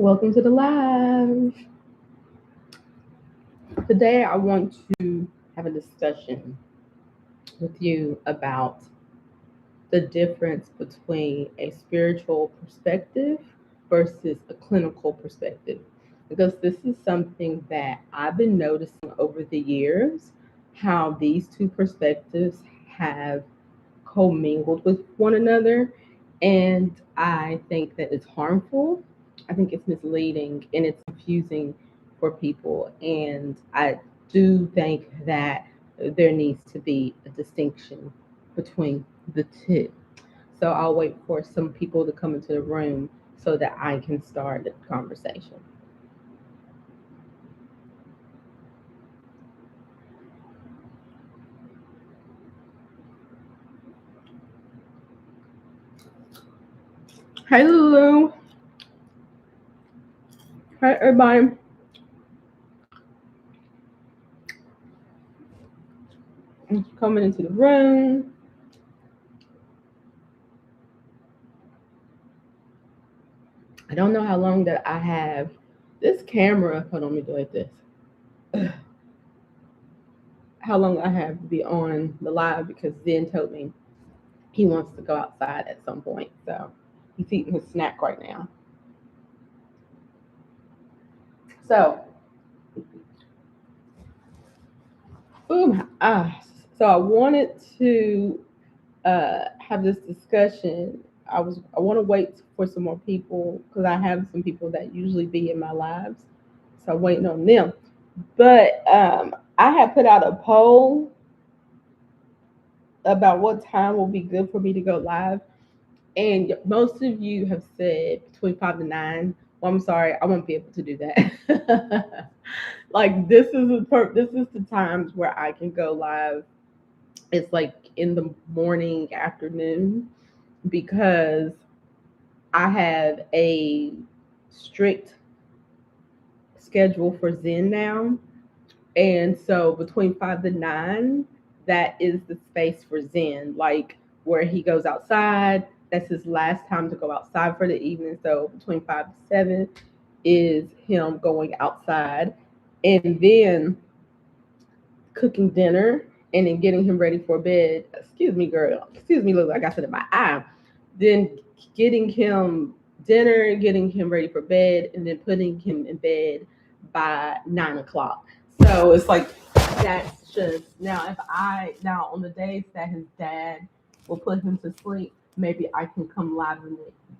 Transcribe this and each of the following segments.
Welcome to the live. Today, I want to have a discussion with you about the difference between a spiritual perspective versus a clinical perspective. Because this is something that I've been noticing over the years how these two perspectives have commingled with one another. And I think that it's harmful. I think it's misleading and it's confusing for people. And I do think that there needs to be a distinction between the two. So I'll wait for some people to come into the room so that I can start the conversation. Hi, Lulu. Hi, everybody. Coming into the room. I don't know how long that I have this camera. Hold on, let me do it like this. How long I have to be on the live because Zen told me he wants to go outside at some point. So he's eating his snack right now. So, boom. So I wanted to have this discussion. I want to wait for some more people because I have some people that usually be in my lives. So I'm waiting on them. But I have put out a poll about what time will be good for me to go live. And most of you have said between 5 to 9. Well, I'm sorry, I won't be able to do that. Like this is the times where I can go live. It's like in the morning, afternoon, because I have a strict schedule for Zen now. And so between 5 to 9, that is the space for Zen, like where he goes outside. That's his last time to go outside for the evening. So between 5 to 7 is him going outside and then cooking dinner and then getting him ready for bed. Excuse me, girl. Excuse me, look like I said in my eye. Then getting him dinner, getting him ready for bed, and then putting him in bed by 9 o'clock. So it's like that's just now. If I now on the days that his dad will put him to sleep, maybe I can come live in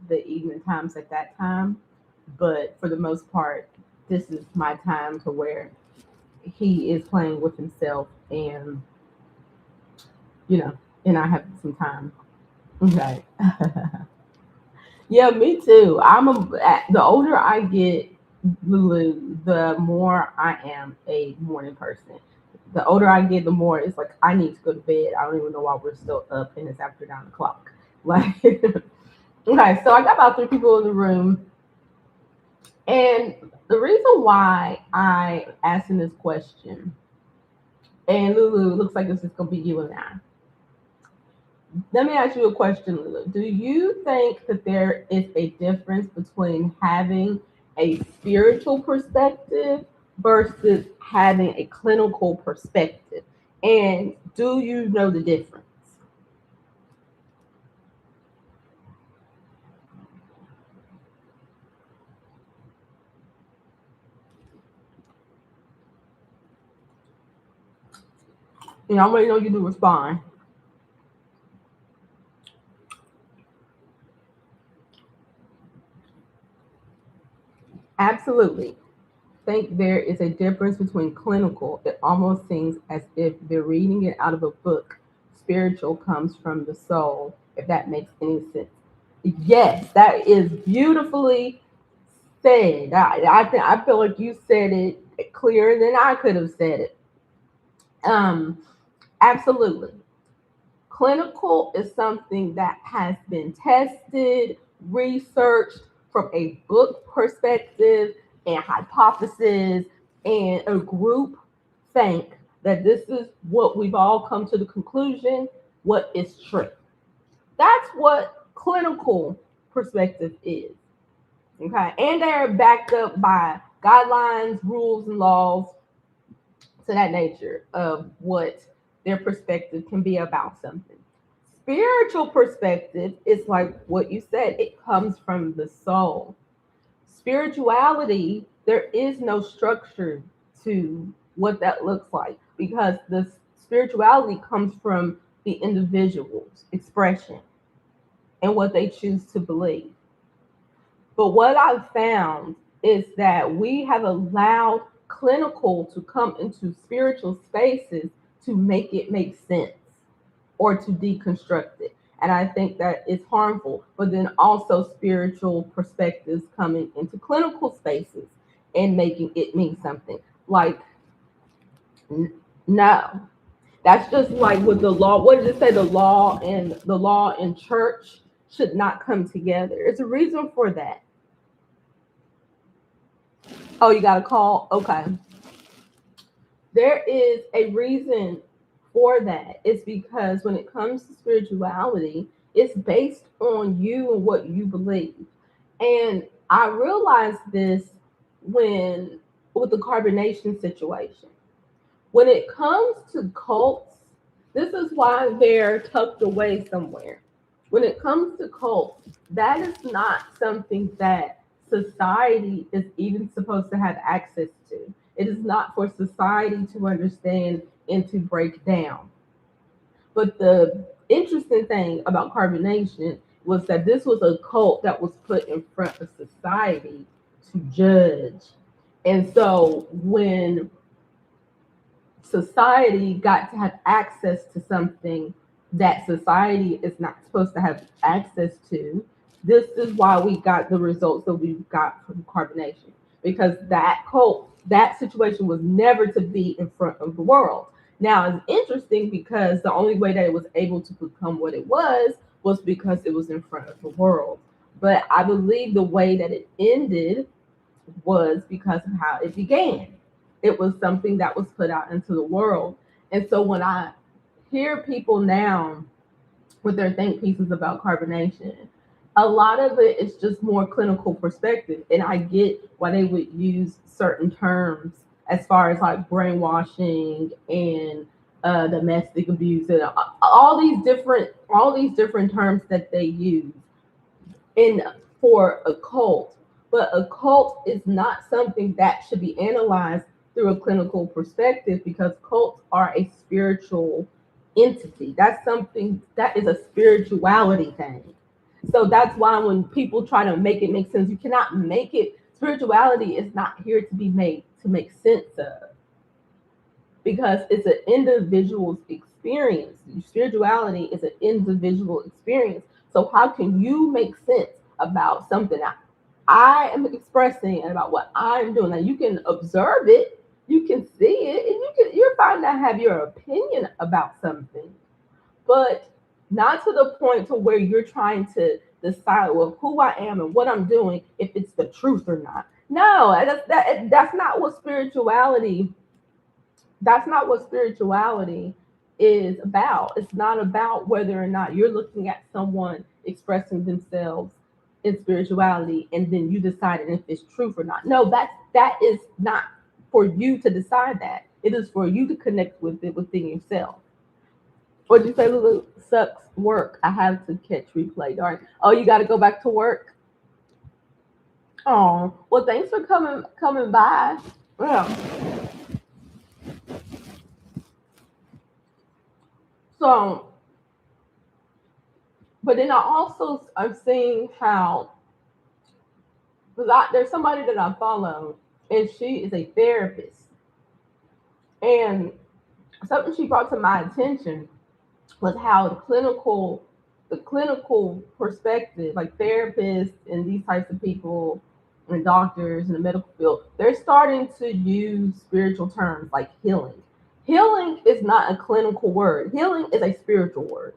the evening times at that time. But for the most part, this is my time to where he is playing with himself and you know, and I have some time. Okay. Yeah, me too. The older I get, Lulu, the more I am a morning person. The older I get, the more it's like I need to go to bed. I don't even know why we're still up and it's after 9 o'clock. Like, okay, so I got about 3 people in the room, and the reason why I asking this question, and Lulu, it looks like this is gonna be you and I. Let me ask you a question, Lulu. Do you think that there is a difference between having a spiritual perspective versus having a clinical perspective? And do you know the difference? You know, I already know you do respond. Absolutely. Think there is a difference between clinical. It almost seems as if they're reading it out of a book. Spiritual comes from the soul, if that makes any sense. Yes, that is beautifully said. I feel like you said it clearer than I could have said it. Um, Absolutely. Clinical is something that has been tested, researched from a book perspective and hypothesis, and a group think that this is what we've all come to the conclusion what is true. That's what clinical perspective is. Okay, and they're backed up by guidelines, rules, and laws to that nature of what their perspective can be about something. Spiritual perspective is like what you said, it comes from the soul. Spirituality, there is no structure to what that looks like because the spirituality comes from the individual's expression and what they choose to believe. But what I've found is that we have allowed clinical to come into spiritual spaces to make it make sense or to deconstruct it. And I think that is harmful. But then also spiritual perspectives coming into clinical spaces and making it mean something. Like, no. That's just like with the law. What did it say? The law and church should not come together. It's a reason for that. Oh, you got a call? Okay. There is a reason for that. It's because when it comes to spirituality, it's based on you and what you believe. And I realized this when with the carbonation situation. When it comes to cults, this is why they're tucked away somewhere. When it comes to cults, that is not something that society is even supposed to have access to. It is not for society to understand and to break down. But the interesting thing about carbonation was that this was a cult that was put in front of society to judge. And so when society got to have access to something that society is not supposed to have access to. This is why we got the results that we got from carbonation because that cult, that situation was never to be in front of the world. Now it's interesting because the only way that it was able to become what it was because it was in front of the world. But I believe the way that it ended was because of how it began. It was something that was put out into the world. And so when I hear people now with their think pieces about carbonation, a lot of it is just more clinical perspective. And I get why they would use certain terms as far as like brainwashing and domestic abuse and all these different terms that they use in for a cult, but a cult is not something that should be analyzed through a clinical perspective because cults are a spiritual entity. That's something that is a spirituality thing. So that's why when people try to make it make sense, you cannot make it. Spirituality is not here to be made to make sense of because it's an individual's experience. Spirituality is an individual experience. So how can you make sense about something that I am expressing and about what I'm doing? Now you can observe it, you can see it, and you're fine to have your opinion about something, but not to the point to where you're trying to decide well who I am and what I'm doing if it's the truth or not. No, that's not what spirituality is about. It's not about whether or not you're looking at someone expressing themselves in spirituality and then you deciding if it's truth or not. No, that is not for you to decide that. It is for you to connect with it within yourself. What'd you say, Lulu? Sucks work. I have to catch replay. Darn. Oh, you got to go back to work. Oh, well, thanks for coming by. Yeah. So, but then I also I'm seeing how there's somebody that I follow, and she is a therapist, and something she brought to my attention was how the clinical perspective, like therapists and these types of people and doctors in the medical field, they're starting to use spiritual terms like healing. Healing is not a clinical word. Healing is a spiritual word.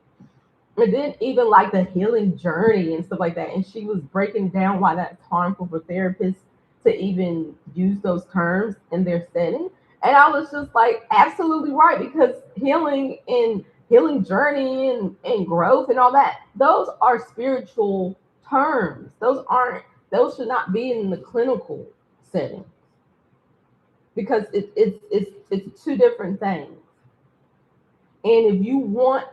And then even like the healing journey and stuff like that. And she was breaking down why that's harmful for therapists to even use those terms in their setting. And I was just like, absolutely right, because healing journey and growth and all that, those are spiritual terms. Those aren't those should not be in the clinical setting, because it's two different things. And if you want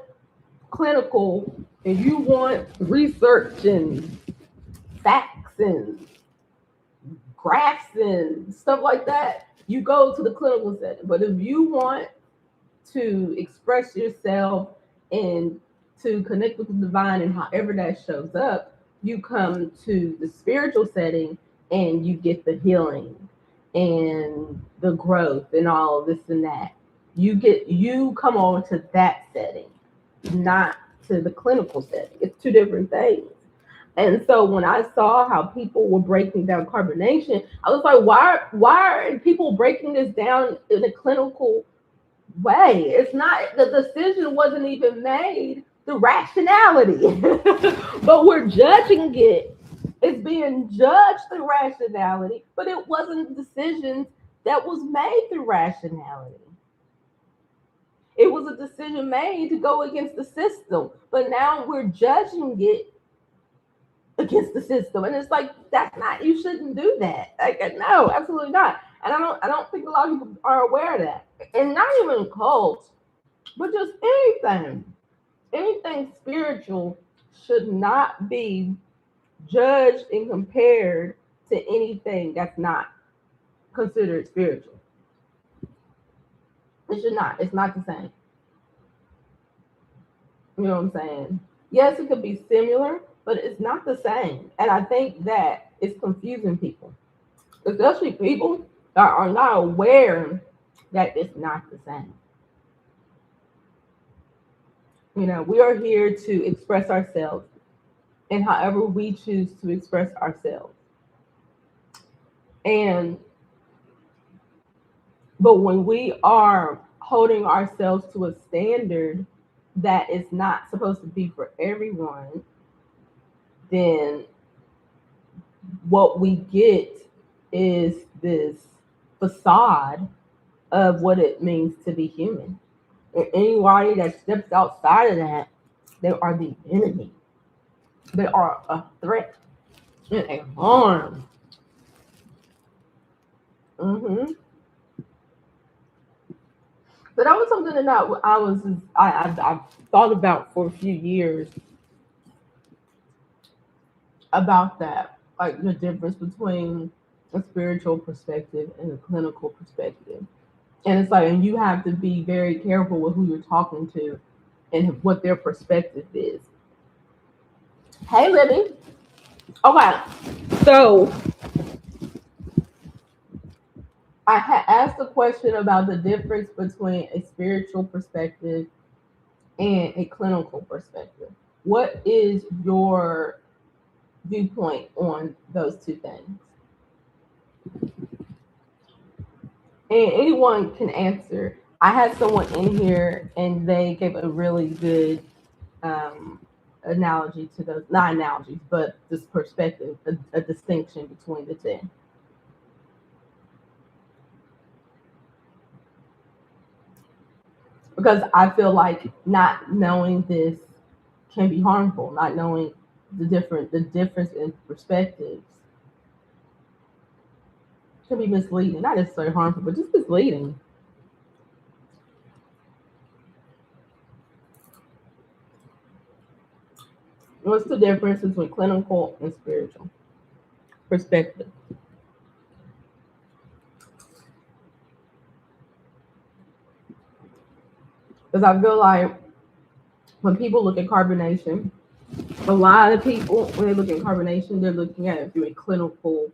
clinical, if you want research and facts and graphs and stuff like that, you go to the clinical setting. But if you want to express yourself and to connect with the divine and however that shows up, you come to the spiritual setting and you get the healing and the growth and all this and that. You come over to that setting, not to the clinical setting. It's two different things. And so when I saw how people were breaking down carbonation, I was like, why are people breaking this down in a clinical way? It's not, the decision wasn't even made through rationality, but we're judging it. It's being judged through rationality, but it wasn't decisions that was made through rationality. It was a decision made to go against the system, but now we're judging it against the system, and it's like, that's not, you shouldn't do that. Like, no, absolutely not. And I don't think a lot of people are aware of that. And not even cults, but just anything spiritual should not be judged and compared to anything that's not considered spiritual. It should not. It's not the same. You know what I'm saying? Yes, it could be similar, but it's not the same. And I think that it's confusing people, especially people that are not aware that it's not the same. You know, we are here to express ourselves, and however we choose to express ourselves. And but when we are holding ourselves to a standard that is not supposed to be for everyone, then what we get is this facade of what it means to be human. And anybody that steps outside of that, they are the enemy. They are a threat and a harm. Mm-hmm. So that was something that I've thought about for a few years, about that, like the difference between a spiritual perspective and a clinical perspective. And it's like, and you have to be very careful with who you're talking to and what their perspective is. Hey, Libby. Okay, so I had asked a question about the difference between a spiritual perspective and a clinical perspective. What is your viewpoint on those two things? And anyone can answer. I had someone in here and they gave a really good analogy to those, not analogies, but this perspective, a distinction between the two. Because I feel like not knowing this can be harmful. Not knowing the difference in perspectives can be misleading. Not necessarily harmful, but just misleading. What's the difference between clinical and spiritual perspective? Because I feel like when people look at carbonation, a lot of people, when they look at carbonation, they're looking at it through a clinical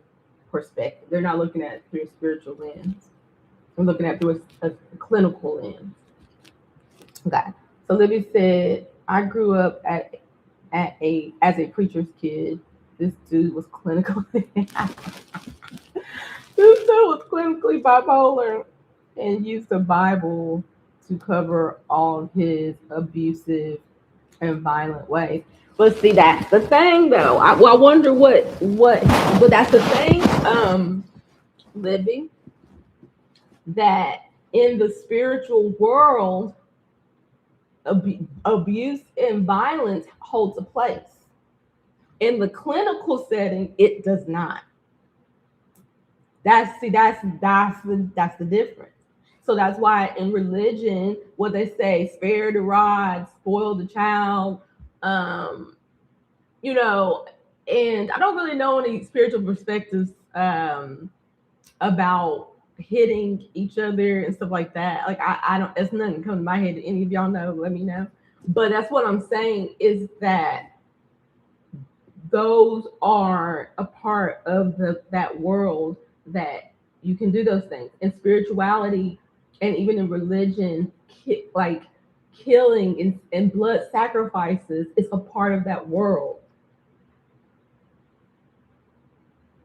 perspective. They're not looking at it through a spiritual lens. They're looking at it through a clinical lens. Okay. So Libby said, I grew up as a preacher's kid. This dude was clinically this dude was clinically bipolar and used the Bible to cover all his abusive and violent ways. But see, that's the thing, though. I wonder but that's the thing, Libby, that in the spiritual world, abuse and violence holds a place. In the clinical setting, it does not. That's the difference. So that's why in religion, what they say, spare the rod, spoil the child, um, you know, and I don't really know any spiritual perspectives about hitting each other and stuff like that. Like I don't, it's nothing come to my head. Any of y'all know, let me know. But that's what I'm saying is that those are a part of that world that you can do those things. In spirituality and even in religion, like killing and blood sacrifices is a part of that world.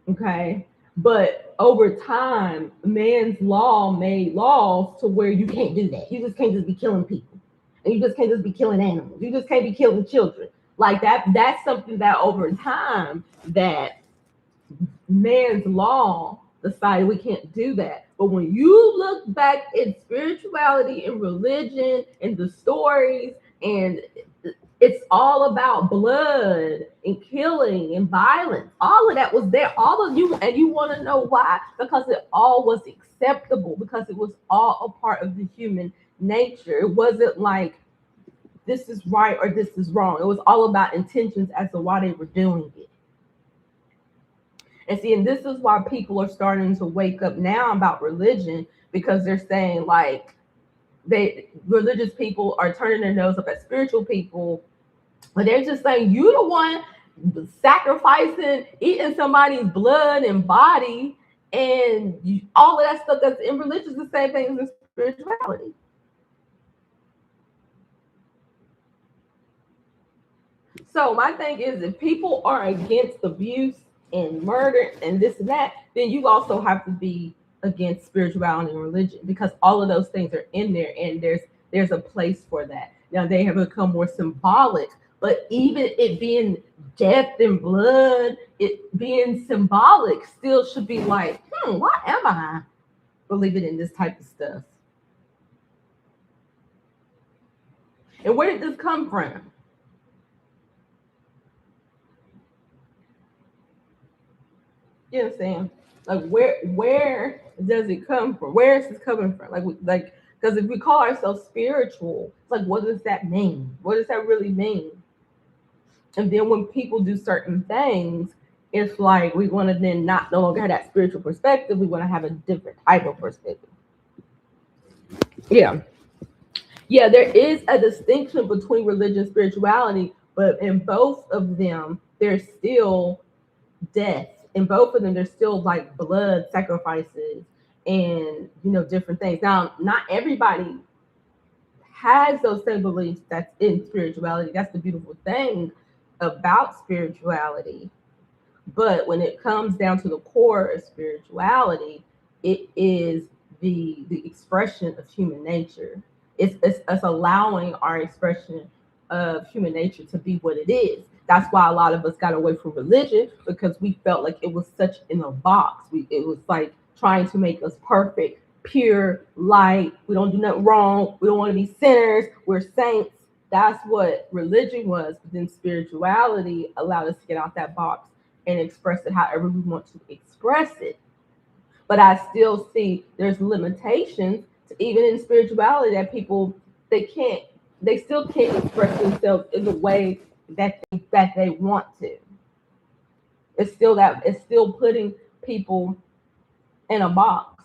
Okay. But over time, man's law made laws to where you can't do that. You just can't just be killing people. And you just can't just be killing animals. You just can't be killing children. Like that's something that over time that man's law decided we can't do that. But when you look back in spirituality and religion and the stories, and it's all about blood and killing and violence. All of that was there. All of you, and you want to know why? Because it all was acceptable, because it was all a part of the human nature. It wasn't like this is right or this is wrong. It was all about intentions as to why they were doing it. And see, and this is why people are starting to wake up now about religion, because they're saying like religious people are turning their nose up at spiritual people, but they're just saying you the one sacrificing, eating somebody's blood and body, and all of that stuff that's in religion is the same thing as in spirituality. So my thing is, if people are against abuse and murder and this and that, then you also have to be against spirituality and religion, because all of those things are in there, and there's a place for that. Now they have become more symbolic, but even it being death and blood, it being symbolic, still should be like, why am I believing in this type of stuff? And where did this come from? You know what I'm saying? Like where does it come from? Where is this coming from? Like because if we call ourselves spiritual, it's like what does that mean? What does that really mean? And then when people do certain things, it's like we want to then not no longer have that spiritual perspective. We want to have a different type of perspective. Yeah. Yeah, there is a distinction between religion and spirituality, but in both of them, there's still death. In both of them, there's still like blood sacrifices and different things. Now, not everybody has those same beliefs that's in spirituality. That's the beautiful thing about spirituality. But when it comes down to the core of spirituality, it is the expression of human nature. It's allowing our expression of human nature to be what it is. That's why a lot of us got away from religion, because we felt like it was such in a box. It was like trying to make us perfect, pure, light. We don't do nothing wrong. We don't want to be sinners. We're saints. That's what religion was. But then spirituality allowed us to get out that box and express it however we want to express it. But I still see there's limitations to even in spirituality, that people they still can't express themselves in the way that they want to. It's still putting people in a box.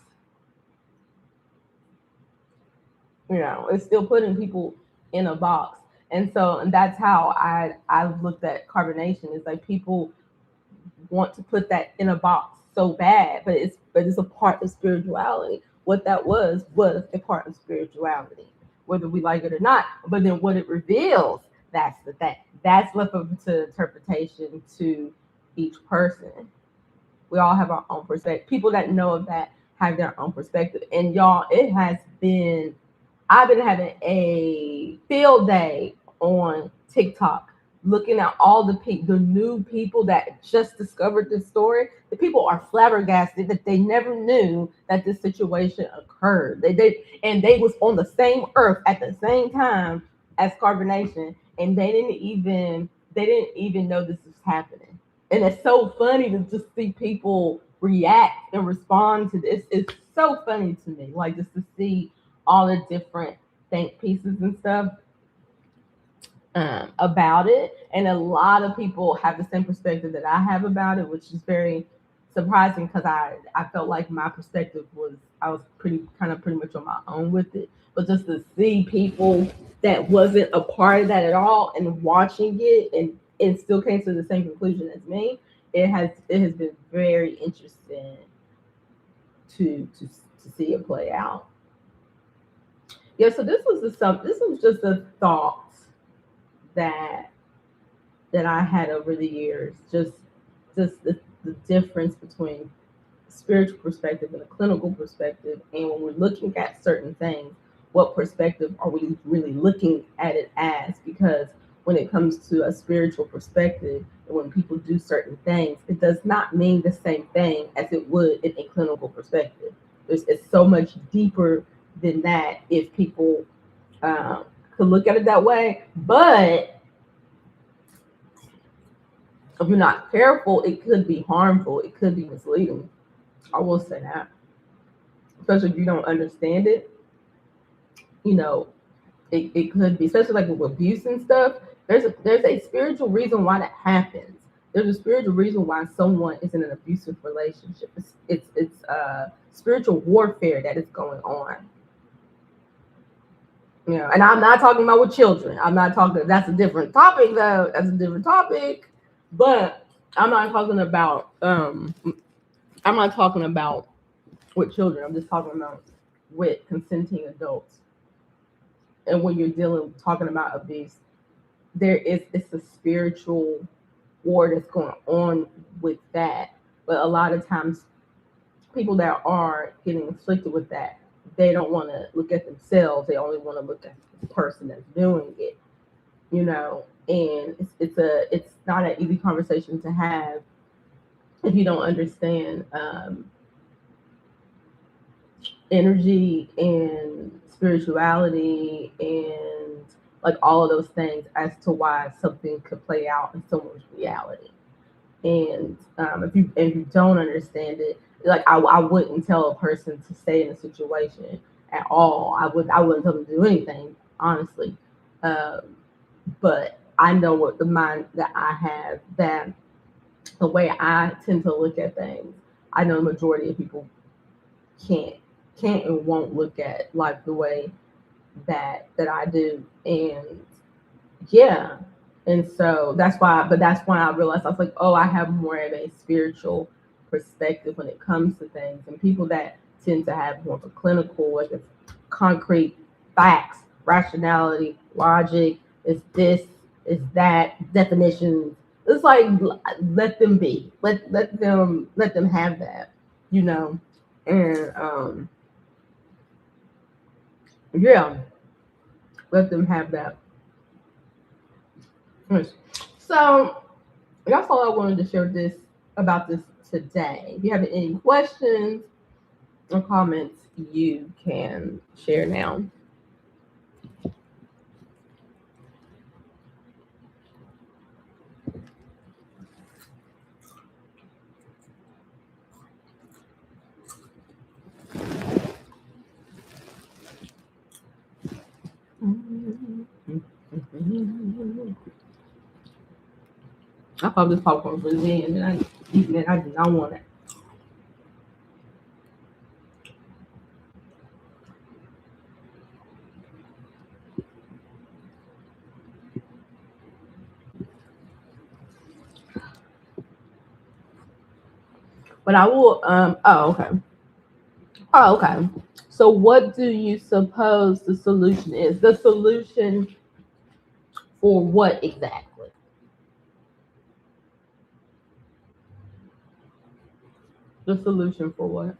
It's still putting people in a box. And that's how I looked at carbonation. It's like people want to put that in a box so bad, but it's a part of spirituality. What that was a part of spirituality, whether we like it or not. But then what it reveals, that's the thing. That's left up to interpretation to each person. We all have our own perspective. People that know of that have their own perspective. And y'all, I've been having a field day on TikTok, looking at all the new people that just discovered this story. The people are flabbergasted that they never knew that this situation occurred. They was on the same earth at the same time as carbonation, and they didn't even know this was happening. And it's so funny to just see people react and respond to this. It's so funny to me, like just to see all the different think pieces and stuff about it. And a lot of people have the same perspective that I have about it, which is very surprising because I felt like my perspective was I was pretty much on my own with it. But just to see people that wasn't a part of that at all and watching it and still came to the same conclusion as me, it has been very interesting to see it play out. Yeah, so this was just a thought that I had over the years. Just the difference between spiritual perspective and a clinical perspective, and when we're looking at certain things, what perspective are we really looking at it as? Because when it comes to a spiritual perspective, and when people do certain things, it does not mean the same thing as it would in a clinical perspective. It's so much deeper than that if people could look at it that way. But if you're not careful, it could be harmful. It could be misleading. I will say that, especially if you don't understand it. You know, it could be, especially like with abuse and stuff. There's a spiritual reason why that happens. There's a spiritual reason why someone is in an abusive relationship. It's spiritual warfare that is going on. You know, and I'm not talking about with children. I'm not talking. That's a different topic, though. That's a different topic. But I'm not talking about. I'm not talking about with children. I'm just talking about with consenting adults. And when you're talking about abuse, it's a spiritual war that's going on with that. But a lot of times, people that are getting afflicted with that, they don't want to look at themselves. They only want to look at the person that's doing it. You know, and it's not an easy conversation to have if you don't understand energy and spirituality and like all of those things as to why something could play out in someone's reality. And if you don't understand it, like I wouldn't tell a person to stay in a situation at all. I wouldn't tell them to do anything, honestly. Um, but I know what the mind that I have, that the way I tend to look at things, I know the majority of people can't can't and won't look at life the way that I do. And yeah. And so that's why I realized I was like, oh, I have more of a spiritual perspective when it comes to things. And people that tend to have more of a clinical, like it's concrete facts, rationality, logic, is this, is that, definitions. It's like let them be. Let them have that, you know. And yeah, let them have that. Yes. So that's all I wanted to share about this today. If you have any questions or comments, you can share now. I thought this popcorn was in, and I eating it. I did not want it, but I will. Oh, okay. Oh, okay. So, what do you suppose the solution is? The solution for what exactly? The solution for what?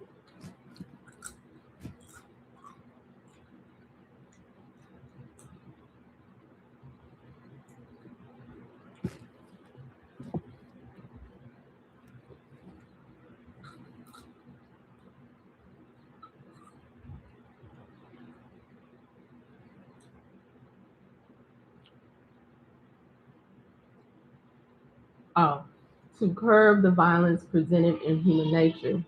Oh, to curb the violence presented in human nature.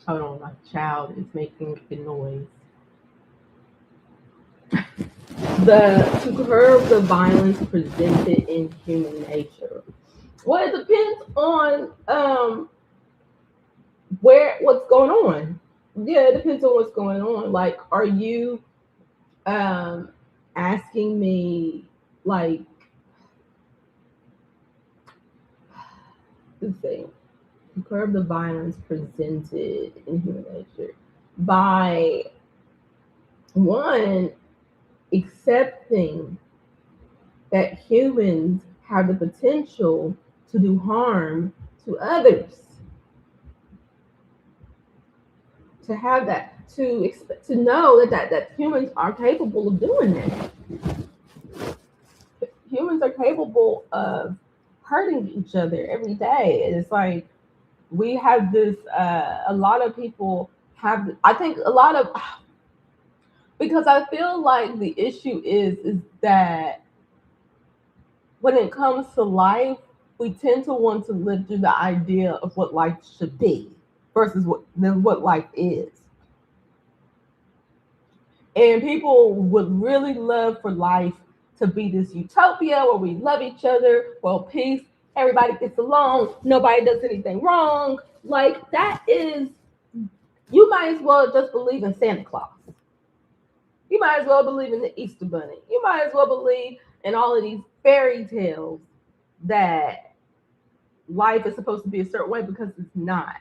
Hold on, my child is making a noise. The To curb the violence presented in human nature. Well, it depends on what's going on. Yeah, it depends on what's going on. Like, are you um asking me, like, let's see, curb the violence presented in human nature by one accepting that humans have the potential to do harm to others, to have that, to know that humans are capable of doing that. Humans are capable of hurting each other every day. And it's like we have this. A lot of people have. I think a lot of, because I feel like the issue is that when it comes to life, we tend to want to live through the idea of what life should be versus what life is. And people would really love for life to be this utopia where we love each other, world peace, everybody gets along, nobody does anything wrong. Like, that is, you might as well just believe in Santa Claus. You might as well believe in the Easter Bunny. You might as well believe in all of these fairy tales that life is supposed to be a certain way, because it's not.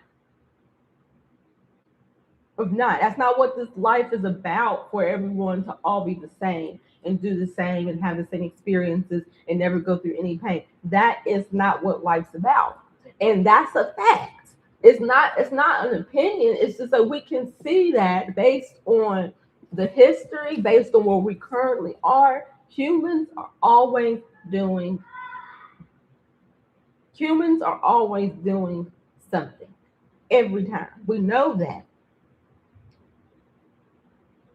Of not. That's not what this life is about, for everyone to all be the same and do the same and have the same experiences and never go through any pain. That is not what life's about. And that's a fact. It's not an opinion. It's just that we can see that based on the history, based on where we currently are, always doing humans are always doing something every time. We know that.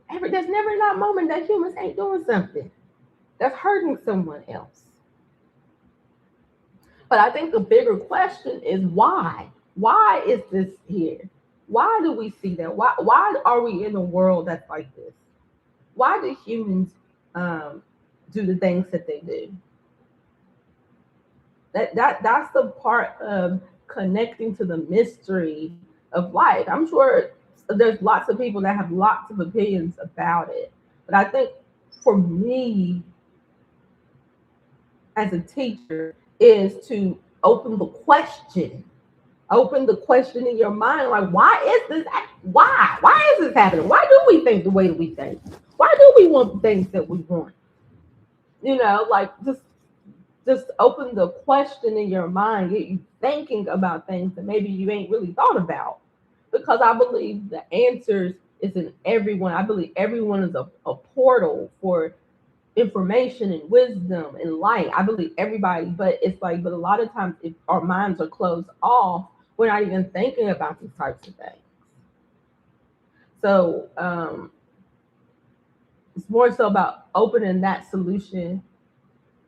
There's never that moment that humans ain't doing something that's hurting someone else. But I think the bigger question is why? Why is this here? Why do we see that? Why are we in a world that's like this? Why do humans um, do the things that they do? That's the part of connecting to the mystery of life. I'm sure there's lots of people that have lots of opinions about it, but I think for me as a teacher is to open the question in your mind, like, why is this, why is this happening, why do we think the way that we think, why do we want the things that we want, like, just open the question in your mind, get you thinking about things that maybe you ain't really thought about. Because I believe the answers is in everyone. I believe everyone is a portal for information and wisdom and light. I believe everybody, but it's like, but a lot of times if our minds are closed off, we're not even thinking about these types of things. So it's more so about opening that solution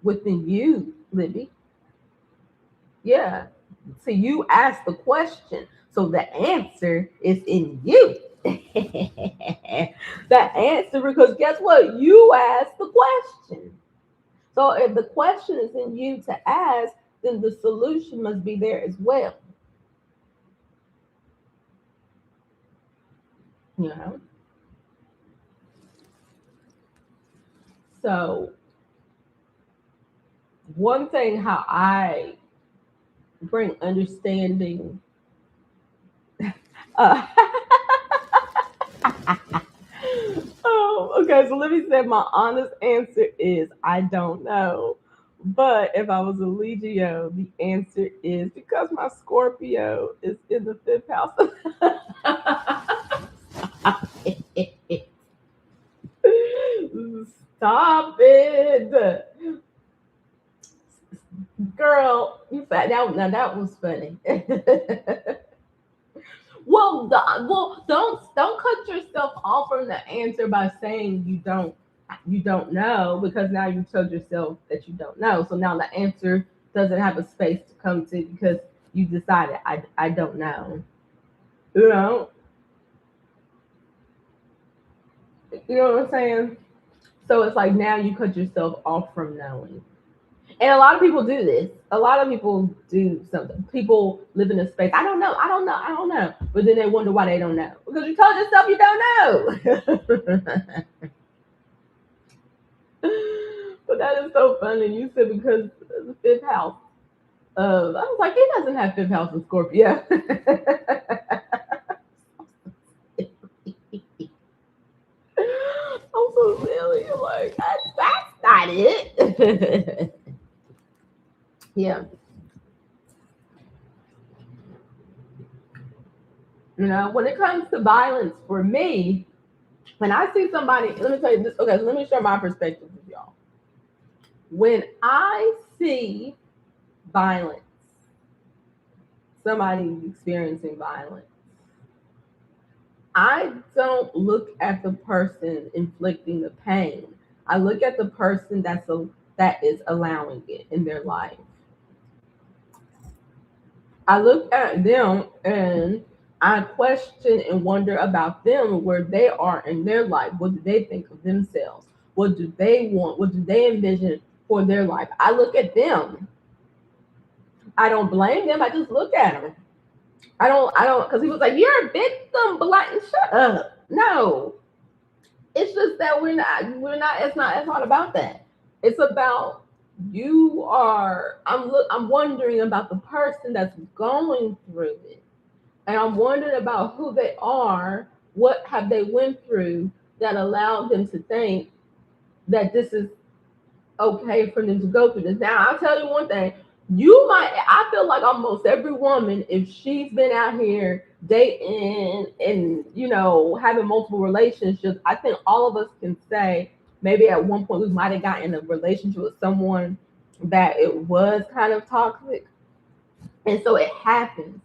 within you, Libby. Yeah. So you ask the question. So the answer is in you. The answer, because guess what? You asked the question. So if the question is in you to ask, then the solution must be there as well. You know? So one thing how I bring understanding. Uh, oh, okay. So let me say my honest answer is I don't know. But if I was a Legio, the answer is because my Scorpio is in the fifth house. Stop it, girl. You fat. Now that was funny. Well, don't cut yourself off from the answer by saying you don't. You don't know because now you told yourself that you don't know. So now the answer doesn't have a space to come to because you decided I don't know. You know, you know what I'm saying? So it's like now you cut yourself off from knowing. And a lot of people do this. A lot of people do something. People live in a space. I don't know. I don't know. I don't know. But then they wonder why they don't know because you told yourself you don't know. But that is so funny. You said because the fifth house. I was like, he doesn't have fifth house in Scorpio. I'm so silly. Like that's not it. Yeah, you know, when it comes to violence, for me, when I see somebody, let me tell you this. Okay, so let me share my perspective with y'all. When I see violence, somebody experiencing violence, I don't look at the person inflicting the pain. I look at the person that is allowing it in their life. I look at them and I question and wonder about them, where they are in their life. What do they think of themselves? What do they want? What do they envision for their life? I look at them. I don't blame them. I just look at them. I don't, because he was like, "You're a victim," but like, shut up. No, it's just that we're not. It's not about that. It's about you are. I'm wondering about the person that's going through it, and I'm wondering about who they are. What have they went through that allowed them to think that this is okay for them to go through this. Now, I'll tell you one thing. I feel like almost every woman, if she's been out here dating and, having multiple relationships, I think all of us can say maybe at one point we might have gotten in a relationship with someone that it was kind of toxic. And so it happens.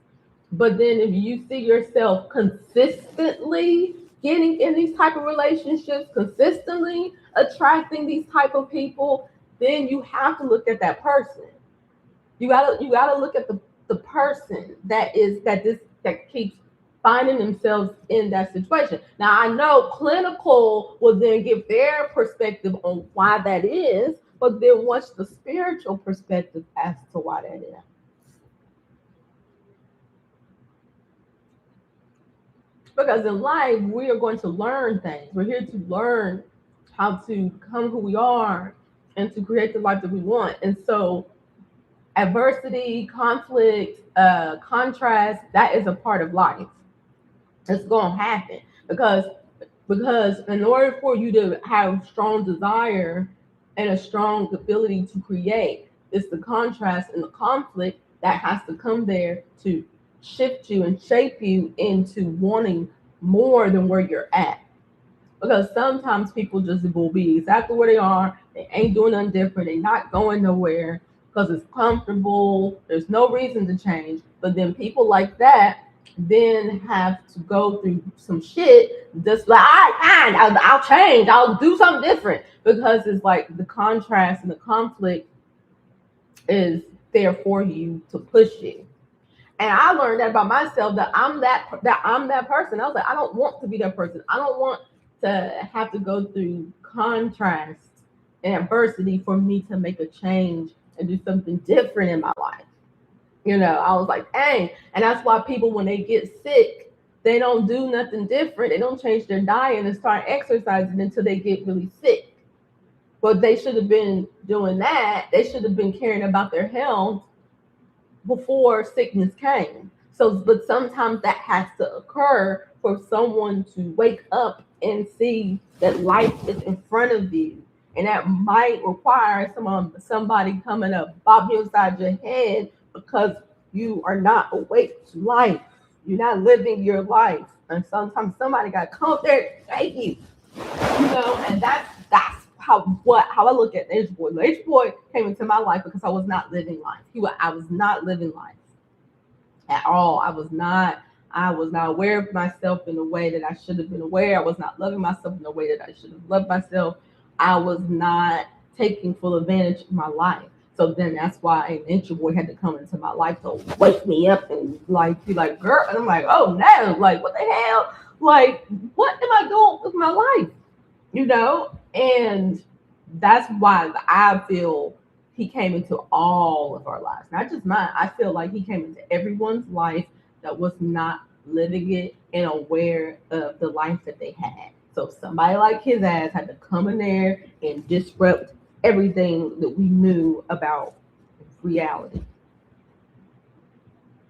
But then if you see yourself consistently getting in these type of relationships, consistently attracting these type of people, then you have to look at that person. You gotta look at the person that keeps finding themselves in that situation. Now I know clinical will then give their perspective on why that is, but then what's the spiritual perspective as to why that is? Because in life, we are going to learn things. We're here to learn how to become who we are and to create the life that we want. And so, adversity, conflict, contrast, that is a part of life. It's going to happen because in order for you to have strong desire and a strong ability to create, it's the contrast and the conflict that has to come there to shift you and shape you into wanting more than where you're at. Because sometimes people just will be exactly where they are. They ain't doing nothing different. They're not going nowhere because it's comfortable. There's no reason to change. But then people like that then have to go through some shit just like, I'll change. I'll do something different. Because it's like the contrast and the conflict is there for you to push you. And I learned that about myself, that I'm that person. I was like, I don't want to be that person. I don't want to have to go through contrast and adversity for me to make a change and do something different in my life. I was like, dang. And that's why people, when they get sick, they don't do nothing different. They don't change their diet and start exercising until they get really sick. But they should have been doing that. They should have been caring about their health before sickness came. So, but sometimes that has to occur for someone to wake up and see that life is in front of you. And that might require somebody coming up, bop you inside your head because you are not awake to life. You're not living your life. And sometimes somebody got to come up there and shake you. And that's how I look at H boy. H boy came into my life because I was not living life. I was not living life at all. I was not aware of myself in the way that I should have been aware. I was not loving myself in the way that I should have loved myself. I was not taking full advantage of my life. So then that's why Nature Boy had to come into my life to wake me up and like be like, girl, and I'm like, oh no, like what the hell? Like, what am I doing with my life? You know? And that's why I feel he came into all of our lives, not just mine. I feel like he came into everyone's life that was not living it and aware of the life that they had. So somebody like his ass had to come in there and disrupt everything that we knew about reality.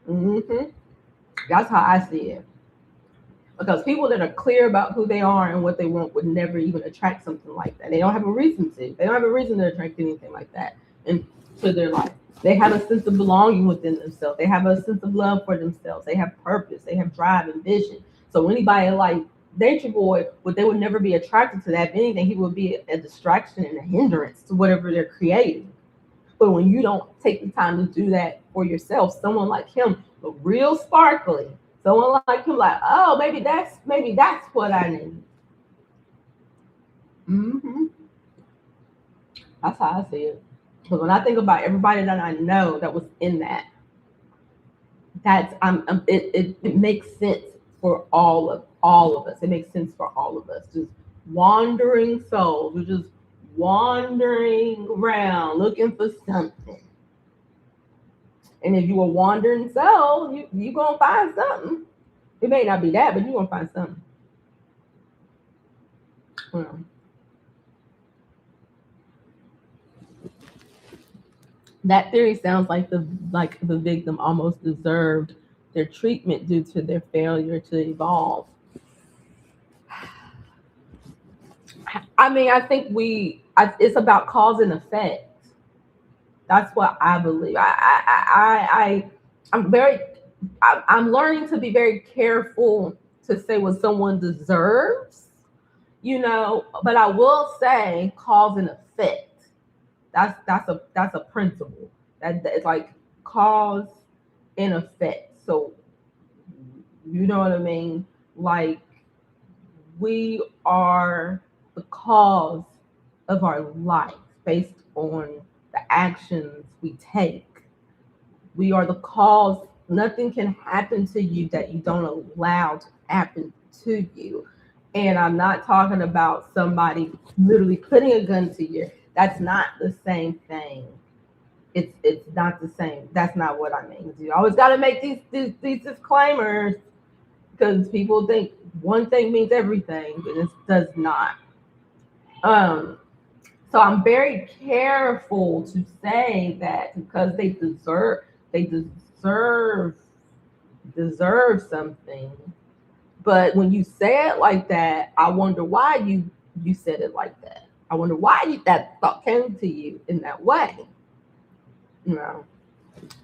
hmm That's how I see it. Because people that are clear about who they are and what they want would never even attract something like that. They don't have a reason to. They don't have a reason to attract anything like that into their life. They have a sense of belonging within themselves. They have a sense of love for themselves. They have purpose. They have drive and vision. So anybody like Nature Boy, they would never be attracted to that. If anything, he would be a distraction and a hindrance to whatever they're creating. But when you don't take the time to do that for yourself, someone like him, but real sparkly, someone like him, like, oh, maybe that's what I need. hmm That's how I see it. Because when I think about everybody that I know that was in that, it makes sense for all of us. It makes sense for all of us. Just wandering souls, we're just wandering around looking for something. And if you a wandering soul, you gonna find something. It may not be that, but you gonna find something. Um, that theory sounds like the victim almost deserved their treatment due to their failure to evolve. I mean, I think it's about cause and effect. That's what I believe. I'm very, I'm learning to be very careful to say what someone deserves, but I will say cause and effect. That's a principle that it's like cause and effect. So you know what I mean? Like we are the cause of our life based on the actions we take. We are the cause. Nothing can happen to you that you don't allow to happen to you. And I'm not talking about somebody literally putting a gun to you. That's not the same thing. It's not the same. That's not what I mean. You always got to make these disclaimers because people think one thing means everything, but it does not. Um, so I'm very careful to say that because they deserve something. But when you say it like that, I wonder why you said it like that. I wonder why that thought came to you in that way. You know.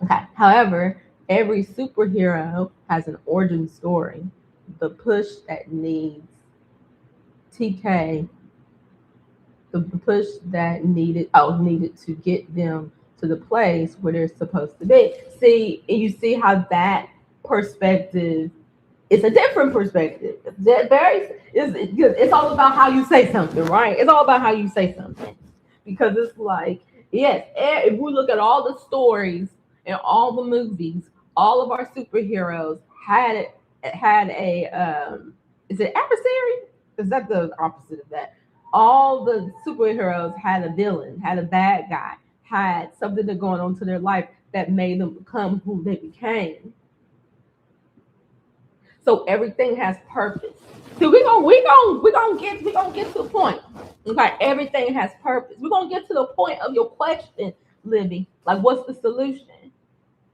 Okay. However, every superhero has an origin story. The push that needs TK, the push that needed to get them to the place where they're supposed to be. See, and you see how that perspective is a different perspective. It's all about how you say something, right? It's all about how you say something because it's like yes, if we look at all the stories and all the movies, all of our superheroes had a is it adversary? Is that the opposite of that? All the superheroes had a villain, had a bad guy, had something that going on to their life that made them become who they became. So everything has purpose. See, we gonna get to the point. Okay, everything has purpose. We're gonna get to the point of your question, Libby. Like, what's the solution?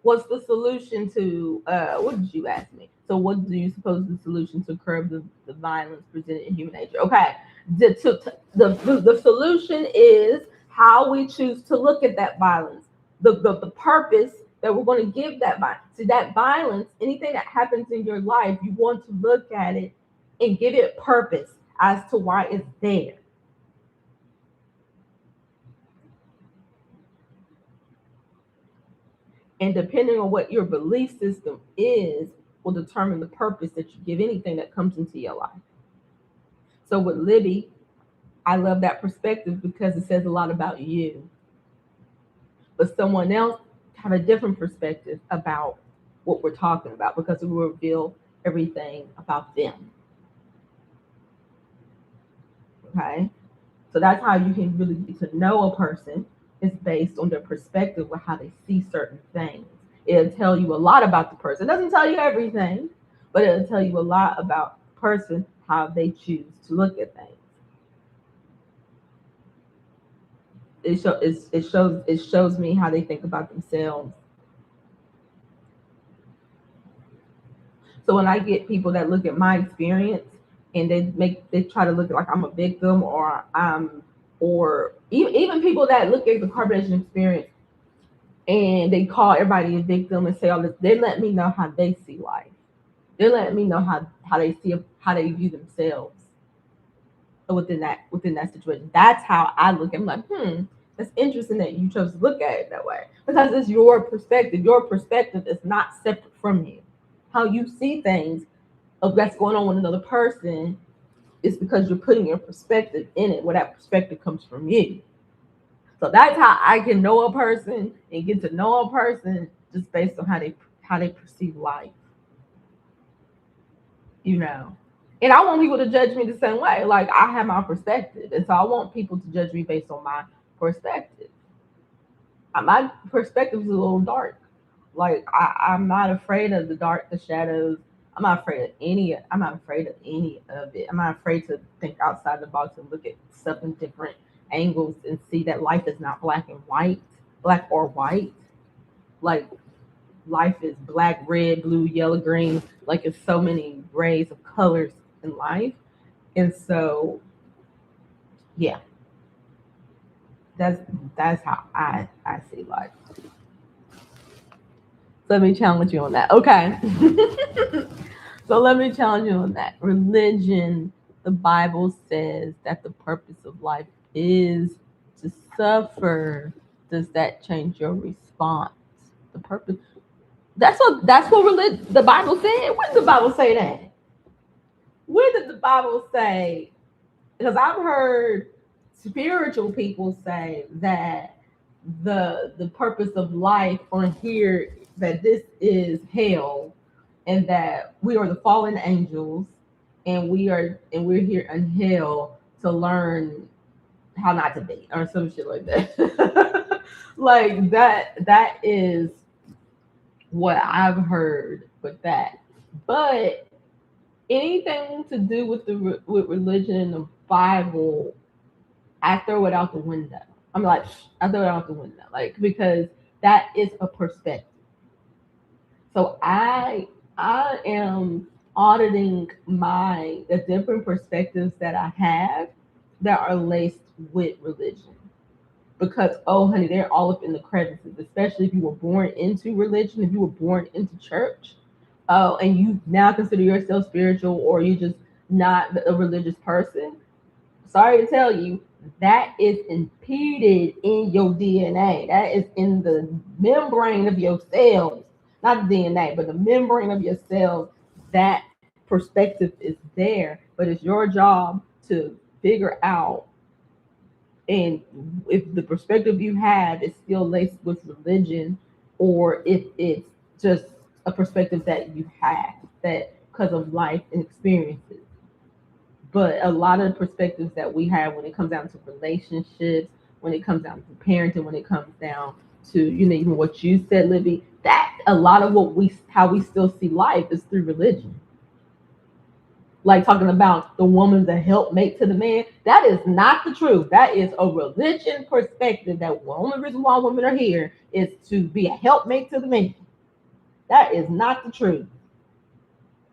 What's the solution to what did you ask me? So what do you suppose the solution to curb the violence presented in human nature? Okay. The solution is how we choose to look at that violence. The purpose that we're going to give that violence. See that violence, anything that happens in your life, you want to look at it and give it purpose as to why it's there. And depending on what your belief system is, will determine the purpose that you give anything that comes into your life. So with Libby, I love that perspective because it says a lot about you. But someone else have a different perspective about what we're talking about because it will reveal everything about them. Okay. So that's how you can really get to know a person is based on their perspective or how they see certain things. It'll tell you a lot about the person. It doesn't tell you everything, but it'll tell you a lot about the person, how they choose to look at things. It shows me how they think about themselves. So when I get people that look at my experience and they try to look like I'm a victim or even people that look at the Kardashian experience and they call everybody a victim and say all this, they let me know how they see life. They let me know how they see how they view themselves within that situation. That's how I look. I'm like, that's interesting that you chose to look at it that way because it's your perspective. Your perspective is not separate from you. How you see things of what's going on with another person is because you're putting your perspective in it, where that perspective comes from you. So that's how I can know a person and get to know a person just based on how they perceive life, you know. And I want people to judge me the same way. Like I have my perspective, and so I want people to judge me based on my perspective. My perspective is a little dark. Like I'm not afraid of the dark, the shadows. I'm not afraid of any. I'm not afraid of any of it. I'm not afraid to think outside the box and look at stuff in different angles and see that life is not black and white, black or white. Like life is black, red, blue, yellow, green. Like it's so many rays of colors in life, and so yeah, that's that's how I see life. So let me challenge you on that. Okay. So let me challenge you on that. Religion, the Bible says that the purpose of life is to suffer. Does that change your response? The purpose. That's what the Bible said. When did the Bible say that? When did the Bible say? Because I've heard spiritual people say that the purpose of life on here that this is hell and that we are the fallen angels and we're here in hell to learn how not to be or some shit like that. Like that is what I've heard with that. But anything to do with religion and the Bible, I throw it out the window. I'm like, I throw it out the window, like because that is a perspective. So I am auditing the different perspectives that I have that are laced with religion. Because oh honey, they're all up in the crevices, especially if you were born into religion, if you were born into church, and you now consider yourself spiritual or you just not a religious person. Sorry to tell you, that is impeded in your DNA. That is in the membrane of your cells, not the DNA, but the membrane of your cells. That perspective is there, but it's your job to figure out and if the perspective you have is still laced with religion or if it's just a perspective that you have that because of life and experiences. But a lot of the perspectives that we have when it comes down to relationships, when it comes down to parenting, when it comes down to even what you said, Libby, that a lot of what we how we still see life is through religion. Like talking about the woman's a helpmate to the man. That is not the truth. That is a religion perspective. That the only reason why women are here is to be a helpmate to the man. That is not the truth.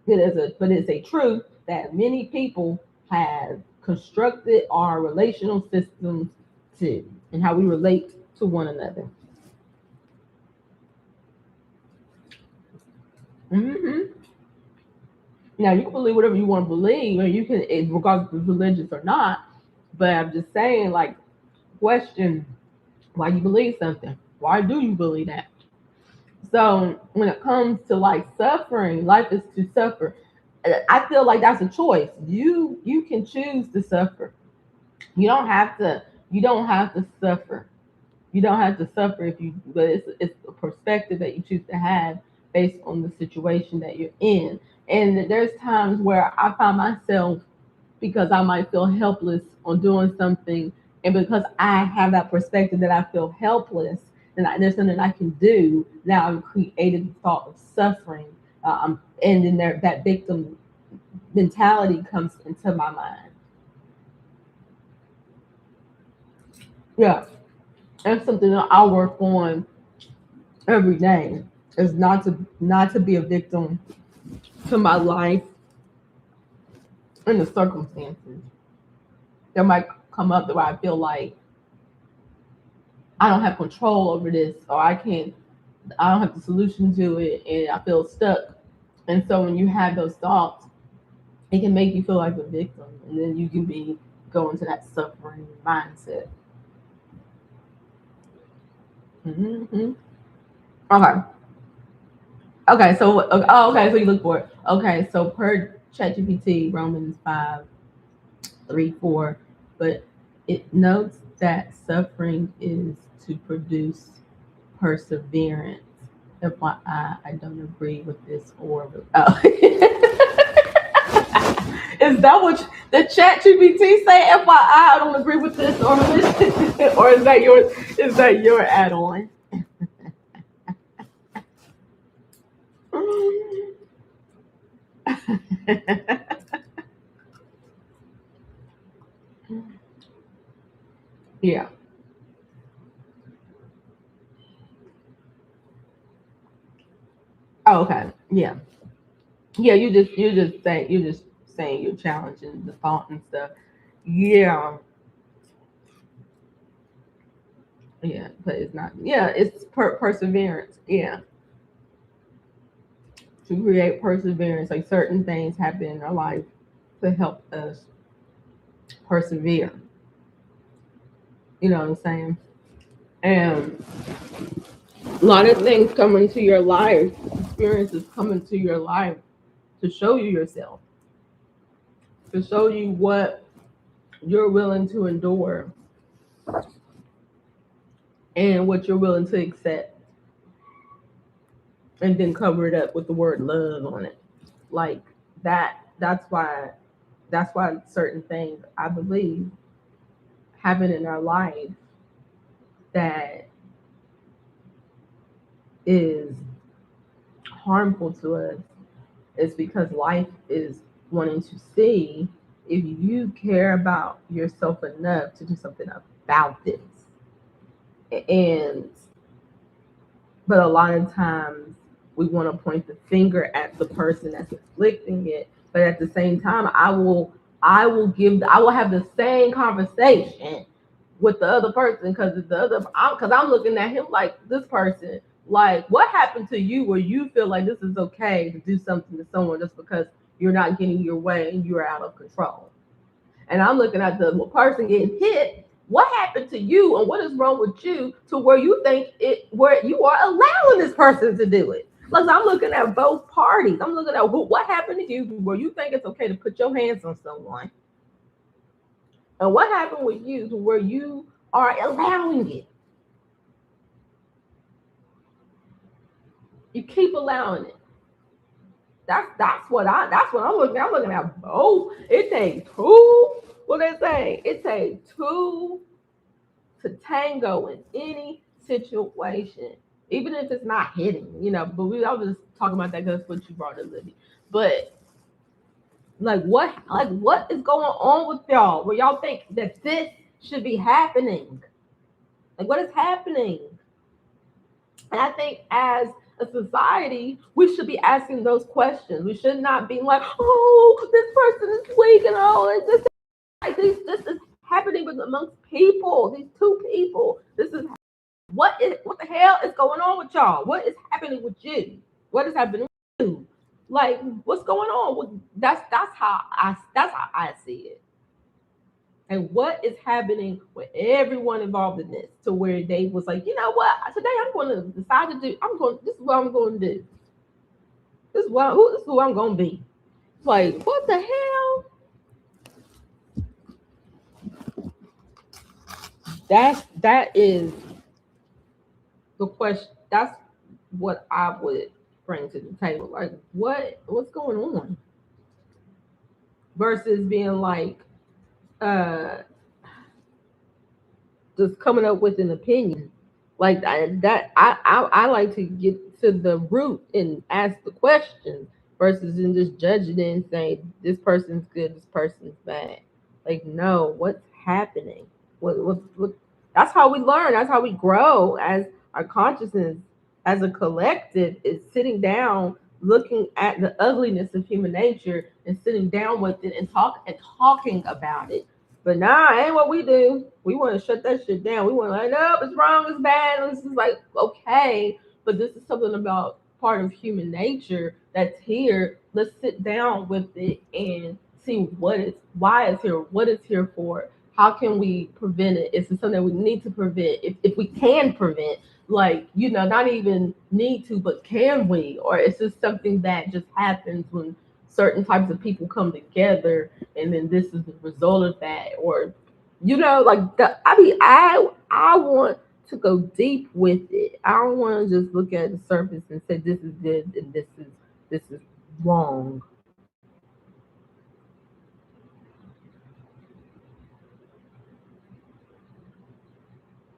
But it's a truth that many people have constructed our relational systems to and how we relate to one another. Mm-hmm. Now you can believe whatever you want to believe, or you can, regardless of religious or not. But I'm just saying, like, question why you believe something. Why do you believe that? So when it comes to like suffering, life is to suffer. I feel like that's a choice. You can choose to suffer. You don't have to. You don't have to suffer. You don't have to suffer if you. But it's a perspective that you choose to have based on the situation that you're in. And there's times where I find myself, because I might feel helpless on doing something, and because I have that perspective that I feel helpless, and there's something I can do. Now I've created the thought of suffering, and then that victim mentality comes into my mind. Yeah, that's something that I work on every day. Is not to be a victim to my life and the circumstances that might come up that I feel like I don't have control over this, or I don't have the solution to it, and I feel stuck. And so when you have those thoughts, it can make you feel like a victim, and then you can be going to that suffering mindset. Hmm. Okay. Okay. So, okay. So you look for it. Okay. So per ChatGPT, Romans 5:3-4, but it notes that suffering is to produce perseverance. FYI, I don't agree with this or oh. Is that what the chat GPT say? FYI, I don't agree with this or this, or is that your add-on? Yeah. Oh, okay. Yeah. Yeah. You just saying you're challenging the thought and stuff. Yeah. Yeah. But it's not. Yeah. It's perseverance. Yeah. To create perseverance, like certain things happen in our life to help us persevere. You know what I'm saying? And a lot of things come into your life, experiences come into your life to show you yourself, to show you what you're willing to endure and what you're willing to accept, and then cover it up with the word love on it. Like that. That's why certain things I believe happen in our life that is harmful to us. Is because life is wanting to see if you care about yourself enough to do something about this. And but a lot of times we want to point the finger at the person that's inflicting it, but at the same time, I will have the same conversation with the other person, because I'm looking at him like this person, like what happened to you where you feel like this is okay to do something to someone just because you're not getting your way and you're out of control. And I'm looking at the person getting hit. What happened to you, and what is wrong with you to where you think it, where you are allowing this person to do it? Like I'm looking at both parties. I'm looking at what happened to you where you think it's okay to put your hands on someone, and what happened with you to where you are allowing it. You keep allowing it. That's what I'm looking at. I'm looking at both. It takes two. What they say? It takes two to tango in any situation, even if it's not hitting, But I was just talking about that because that's what you brought up, Libby. But like what is going on with y'all? Where y'all think that this should be happening? Like what is happening? And I think as a society, we should be asking those questions. We should not be like, oh, this person is weak and all. This is happening with amongst people. These two people. This is what the hell is going on with y'all? What is happening with you? What is happening with you? Like what's going on? That's how I see it. And what is happening with everyone involved in this to where they was like, you know what? Today I'm going to decide to do. This is what I'm going to do. This is who I'm going to be. Like what the hell? that is the question. That's what I would bring to the table. Like, what's going on? Versus being like, uh, just coming up with an opinion. Like I like to get to the root and ask the question versus in just judging it and saying this person's good, this person's bad. Like, no, what's happening? What that's how we learn, that's how we grow as our consciousness as a collective is sitting down looking at the ugliness of human nature and sitting down with it and talking about it. But nah, ain't what we do. We want to shut that shit down. We want to like, no, it's wrong, it's bad. And this is like, okay, but this is something about part of human nature that's here. Let's sit down with it and see why it's here, what it's here for. How can we prevent it? Is it something that we need to prevent? If we can prevent, like, not even need to, but can we? Or is this something that just happens when certain types of people come together and then this is the result of that? Or like I want to go deep with it. I don't want to just look at the surface and say this is good and this is wrong.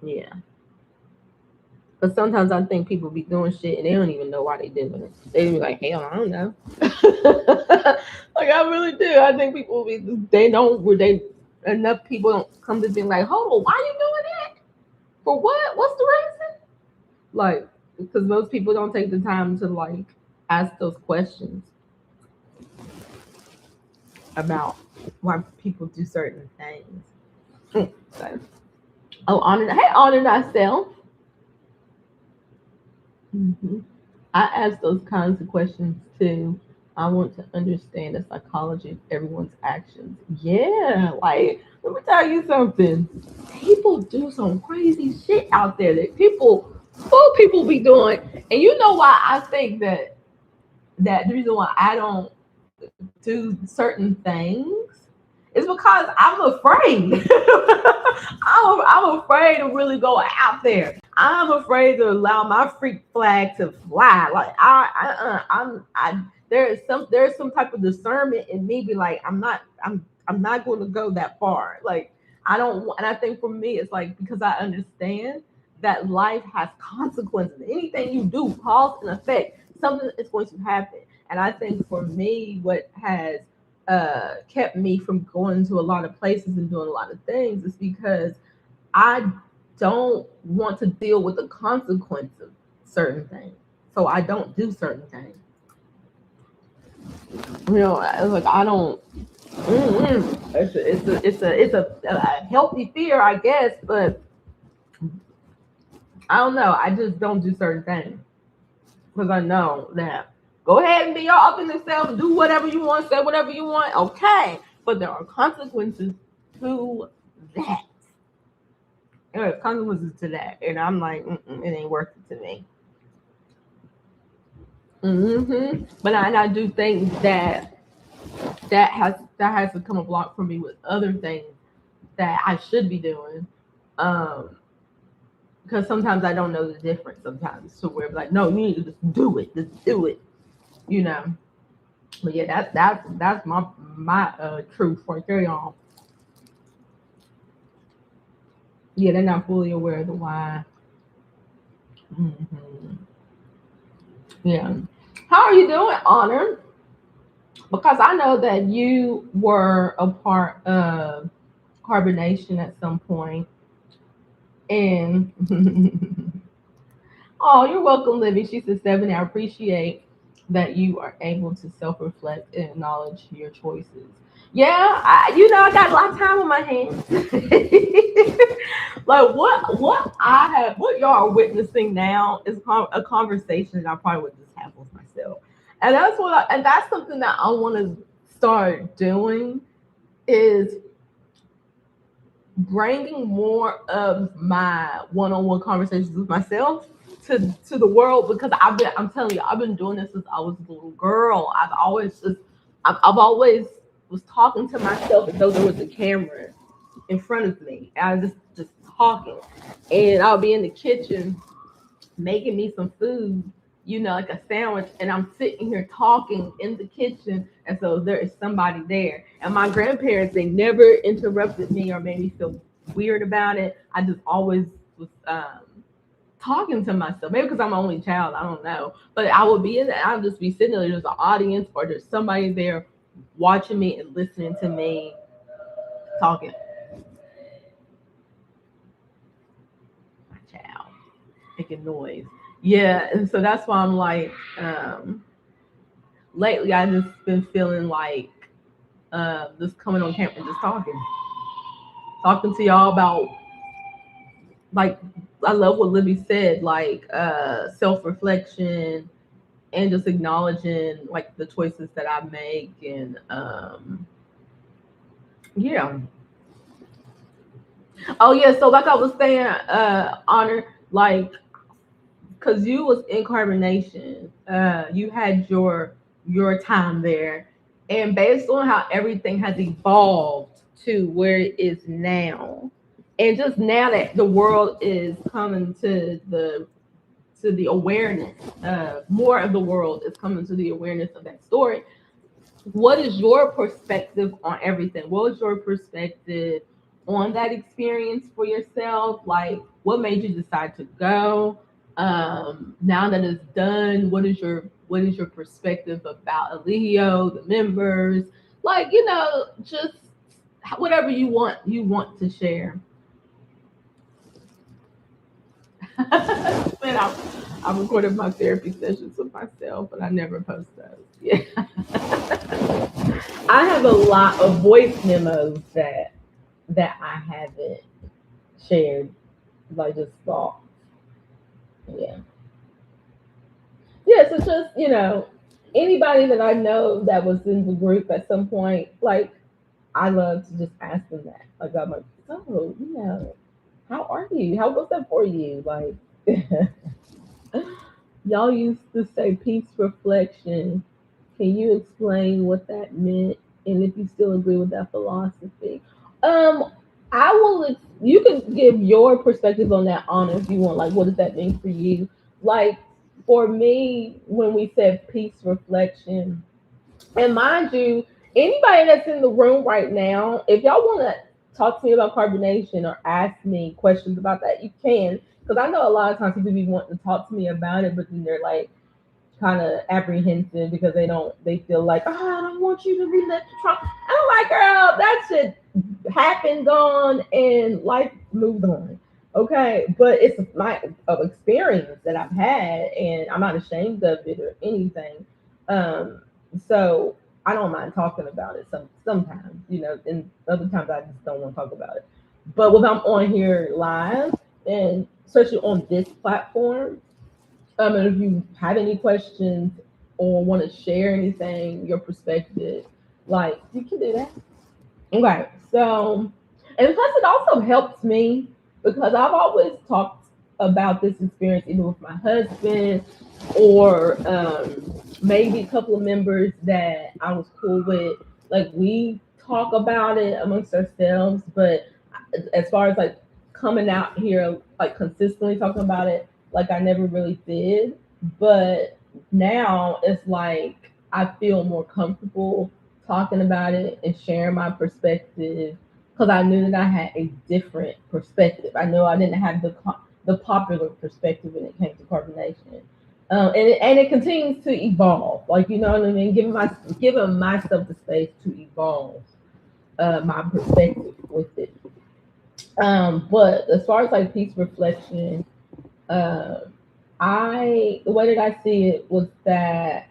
Yeah, but sometimes I think people be doing shit and they don't even know why they doing it. They be like, hell, I don't know. Like, I really do. I think people be they don't where they enough people don't come to being like, hold on, why you doing that? For what? What's the reason? Like, because most people don't take the time to like ask those questions about why people do certain things. So, oh, honor thyself. Hmm. I ask those kinds of questions too. I want to understand the psychology of everyone's actions. Yeah, like, let me tell you something. People do some crazy shit out there that people be doing, and you know why I think that the reason why I don't do certain things is because I'm afraid. I'm afraid to really go out there. I'm afraid to allow my freak flag to fly. Like, there's some type of discernment in me. Be like, I'm not going to go that far. Like, I don't. And I think for me, it's like because I understand that life has consequences. Anything you do, cause and effect. Something is going to happen. And I think for me, what has kept me from going to a lot of places and doing a lot of things is because I don't want to deal with the consequence of certain things. So I don't do certain things. It's like I don't. It's a healthy fear, I guess, but I don't know. I just don't do certain things because I know that go ahead and be your authentic self, do whatever you want, say whatever you want, okay. But there are consequences to that. There are consequences to that, and I'm like, it ain't worth it to me. But I do think that has become a block for me with other things that I should be doing. Um, because sometimes I don't know the difference. Sometimes to where like, no, you need to just do it, you know. But yeah, that's my truth right there, y'all. Yeah, they're not fully aware of the why. Hmm. Yeah. How are you doing, Honor? Because I know that you were a part of carbonation at some point, and oh, you're welcome, Livy. She said 70. I appreciate that you are able to self-reflect and acknowledge your choices. Yeah, I got a lot of time on my hands. Like what y'all are witnessing now is a conversation that I probably would just have with myself, and that's something that I want to start doing is bringing more of my one-on-one conversations with myself to the world because I'm telling you, I've been doing this since I was a little girl. I've always was talking to myself as though there was a camera in front of me. And I just talking, and I'll be in the kitchen making me some food, like a sandwich, and I'm sitting here talking in the kitchen, and so there is somebody there. And my grandparents, they never interrupted me or made me feel weird about it. I just always was talking to myself. Maybe because I'm an only child, I don't know. But I would be in that. I'll just be sitting there. There's an audience, or there's somebody there watching me and listening to me talking. My child making noise. Yeah, and so that's why I'm like, lately I just been feeling like just coming on camp and just talking to y'all about, like, I love what Libby said, like self reflection and just acknowledging like the choices that I make, and yeah. Oh yeah, so like I was saying, Honor, like, because you was in carbonation, you had your time there, and based on how everything has evolved to where it is now, and just now that the world is coming to the awareness, more of the world is coming to the awareness of that story. What is your perspective on everything? What was your perspective on that experience for yourself? Like, what made you decide to go? Now that it's done, what is your perspective about Alio, the members? Like, just whatever you want to share. Man, I recorded my therapy sessions with myself, but I never post those. Yeah. I have a lot of voice memos that I haven't shared, like just thoughts. Yeah. Yeah, so just, anybody that I know that was in the group at some point, like, I love to just ask them that. Like, I'm like, so, how are you? How was that for you? Like, y'all used to say peace reflection. Can you explain what that meant, and if you still agree with that philosophy? Um, I will. You can give your perspective on that, Honor, if you want. Like, what does that mean for you? Like, for me, when we said peace reflection, and mind you, anybody that's in the room right now, if y'all want to talk to me about carbonation or ask me questions about that, you can. Because I know a lot of times people be wanting to talk to me about it, but then they're like kind of apprehensive because they feel like, oh, I don't want you to relive the trauma. I'm like, girl, that shit happened, gone, and life moved on. Okay, but it's my experience that I've had, and I'm not ashamed of it or anything. Um, so I don't mind talking about it sometimes, and other times I just don't want to talk about it. But when I'm on here live, and especially on this platform, and if you have any questions or want to share anything, your perspective, like, you can do that. Okay, so, and plus it also helps me because I've always talked about this experience either with my husband or maybe a couple of members that I was cool with. Like, we talk about it amongst ourselves, but as far as like coming out here, like consistently talking about it, like I never really did. But now it's like I feel more comfortable talking about it and sharing my perspective because I knew that I had a different perspective. I know I didn't have the popular perspective when it came to carbonation. And it continues to evolve. Like, you know what I mean? Giving myself the space to evolve my perspective with it. But as far as like peace reflection, uh, the way that I see it was that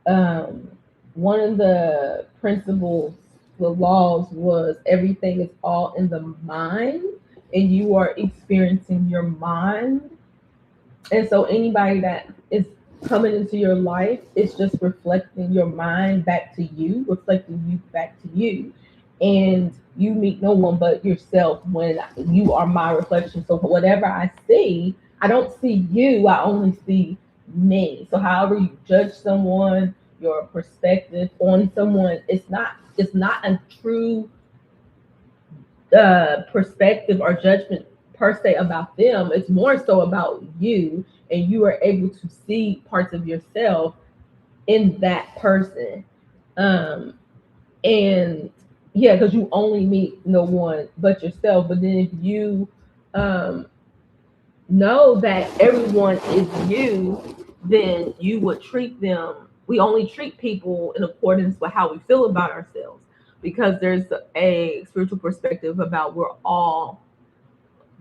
um, one of the principles, the laws was everything is all in the mind, and you are experiencing your mind. And so anybody that is coming into your life is just reflecting your mind back to you, reflecting you back to you. And you meet no one but yourself when you are my reflection. So whatever I see, I don't see you, I only see me. So however you judge someone, your perspective on someone, it's not a true perspective or judgment per se about them. It's more so about you, and you are able to see parts of yourself in that person. Um, and yeah, because you only meet no one but yourself. But then if you um, know that everyone is you, then you would treat them. We only treat people in accordance with how we feel about ourselves, because there's a spiritual perspective about we're all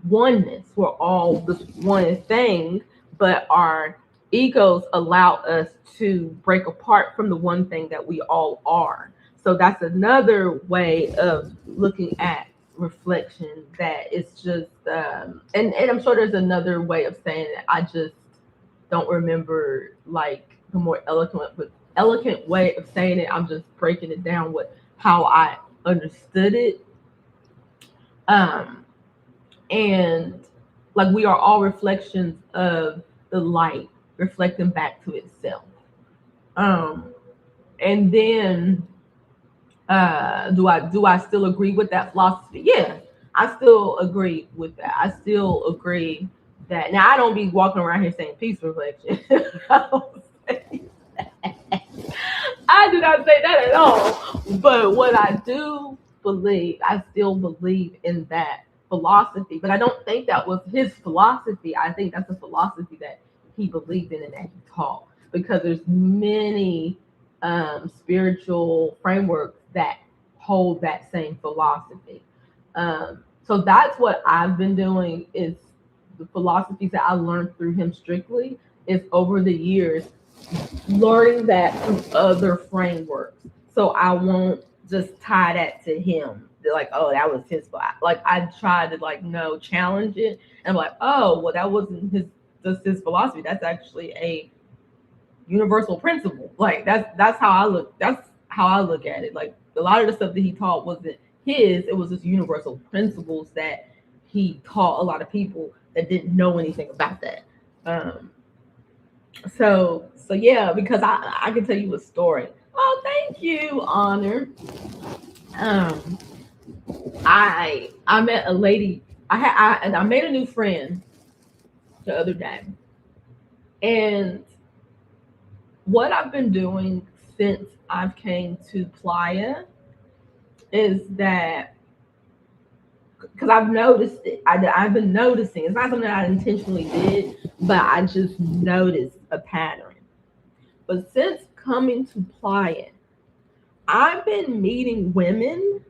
oneness. We're all this one thing, but our egos allow us to break apart from the one thing that we all are. So that's another way of looking at reflection. That it's just, and I'm sure there's another way of saying it. I just don't remember like the more eloquent way of saying it. I'm just breaking it down with how I understood it. Um, and like we are all reflections of the light reflecting back to itself. um and then do I still agree with that philosophy? Yeah, I still agree with that. I still agree that. Now I don't be walking around here saying peace reflection. I don't say that. I do not say that at all. But what I do believe, I still believe in that philosophy. But I don't think that was his philosophy. I think that's a philosophy that he believed in and that he taught. Because there's many spiritual frameworks that hold that same philosophy. So that's what I've been doing. Is the philosophies that I learned through him strictly is over the years learning that through other frameworks. So I won't just tie that to him. They're like, oh, that was his spot. Like I try to like no challenge it, and I'm like, oh, well, that wasn't his just his philosophy. That's actually a universal principle. Like that's how I look. That's how I look at it. Like a lot of the stuff that he taught wasn't his. It was just universal principles that he taught a lot of people that didn't know anything about that. Um, so yeah, because I can tell you a story. Oh, thank you, Honor. Um, I met a lady. I made a new friend the other day, and what I've been doing since I've came to Playa is that because I've noticed it. I've been noticing. It's not something I intentionally did, but I just noticed a pattern. But since coming to Playa, I've been meeting women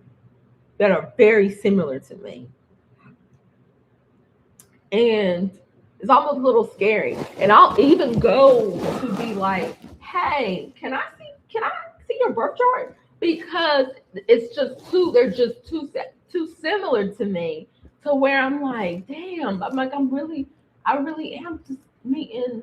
that are very similar to me. And it's almost a little scary. And I'll even go to be like, hey, can I see your birth chart? Because it's just they're just too similar to me to where I'm like, damn, I'm like, I really am just meeting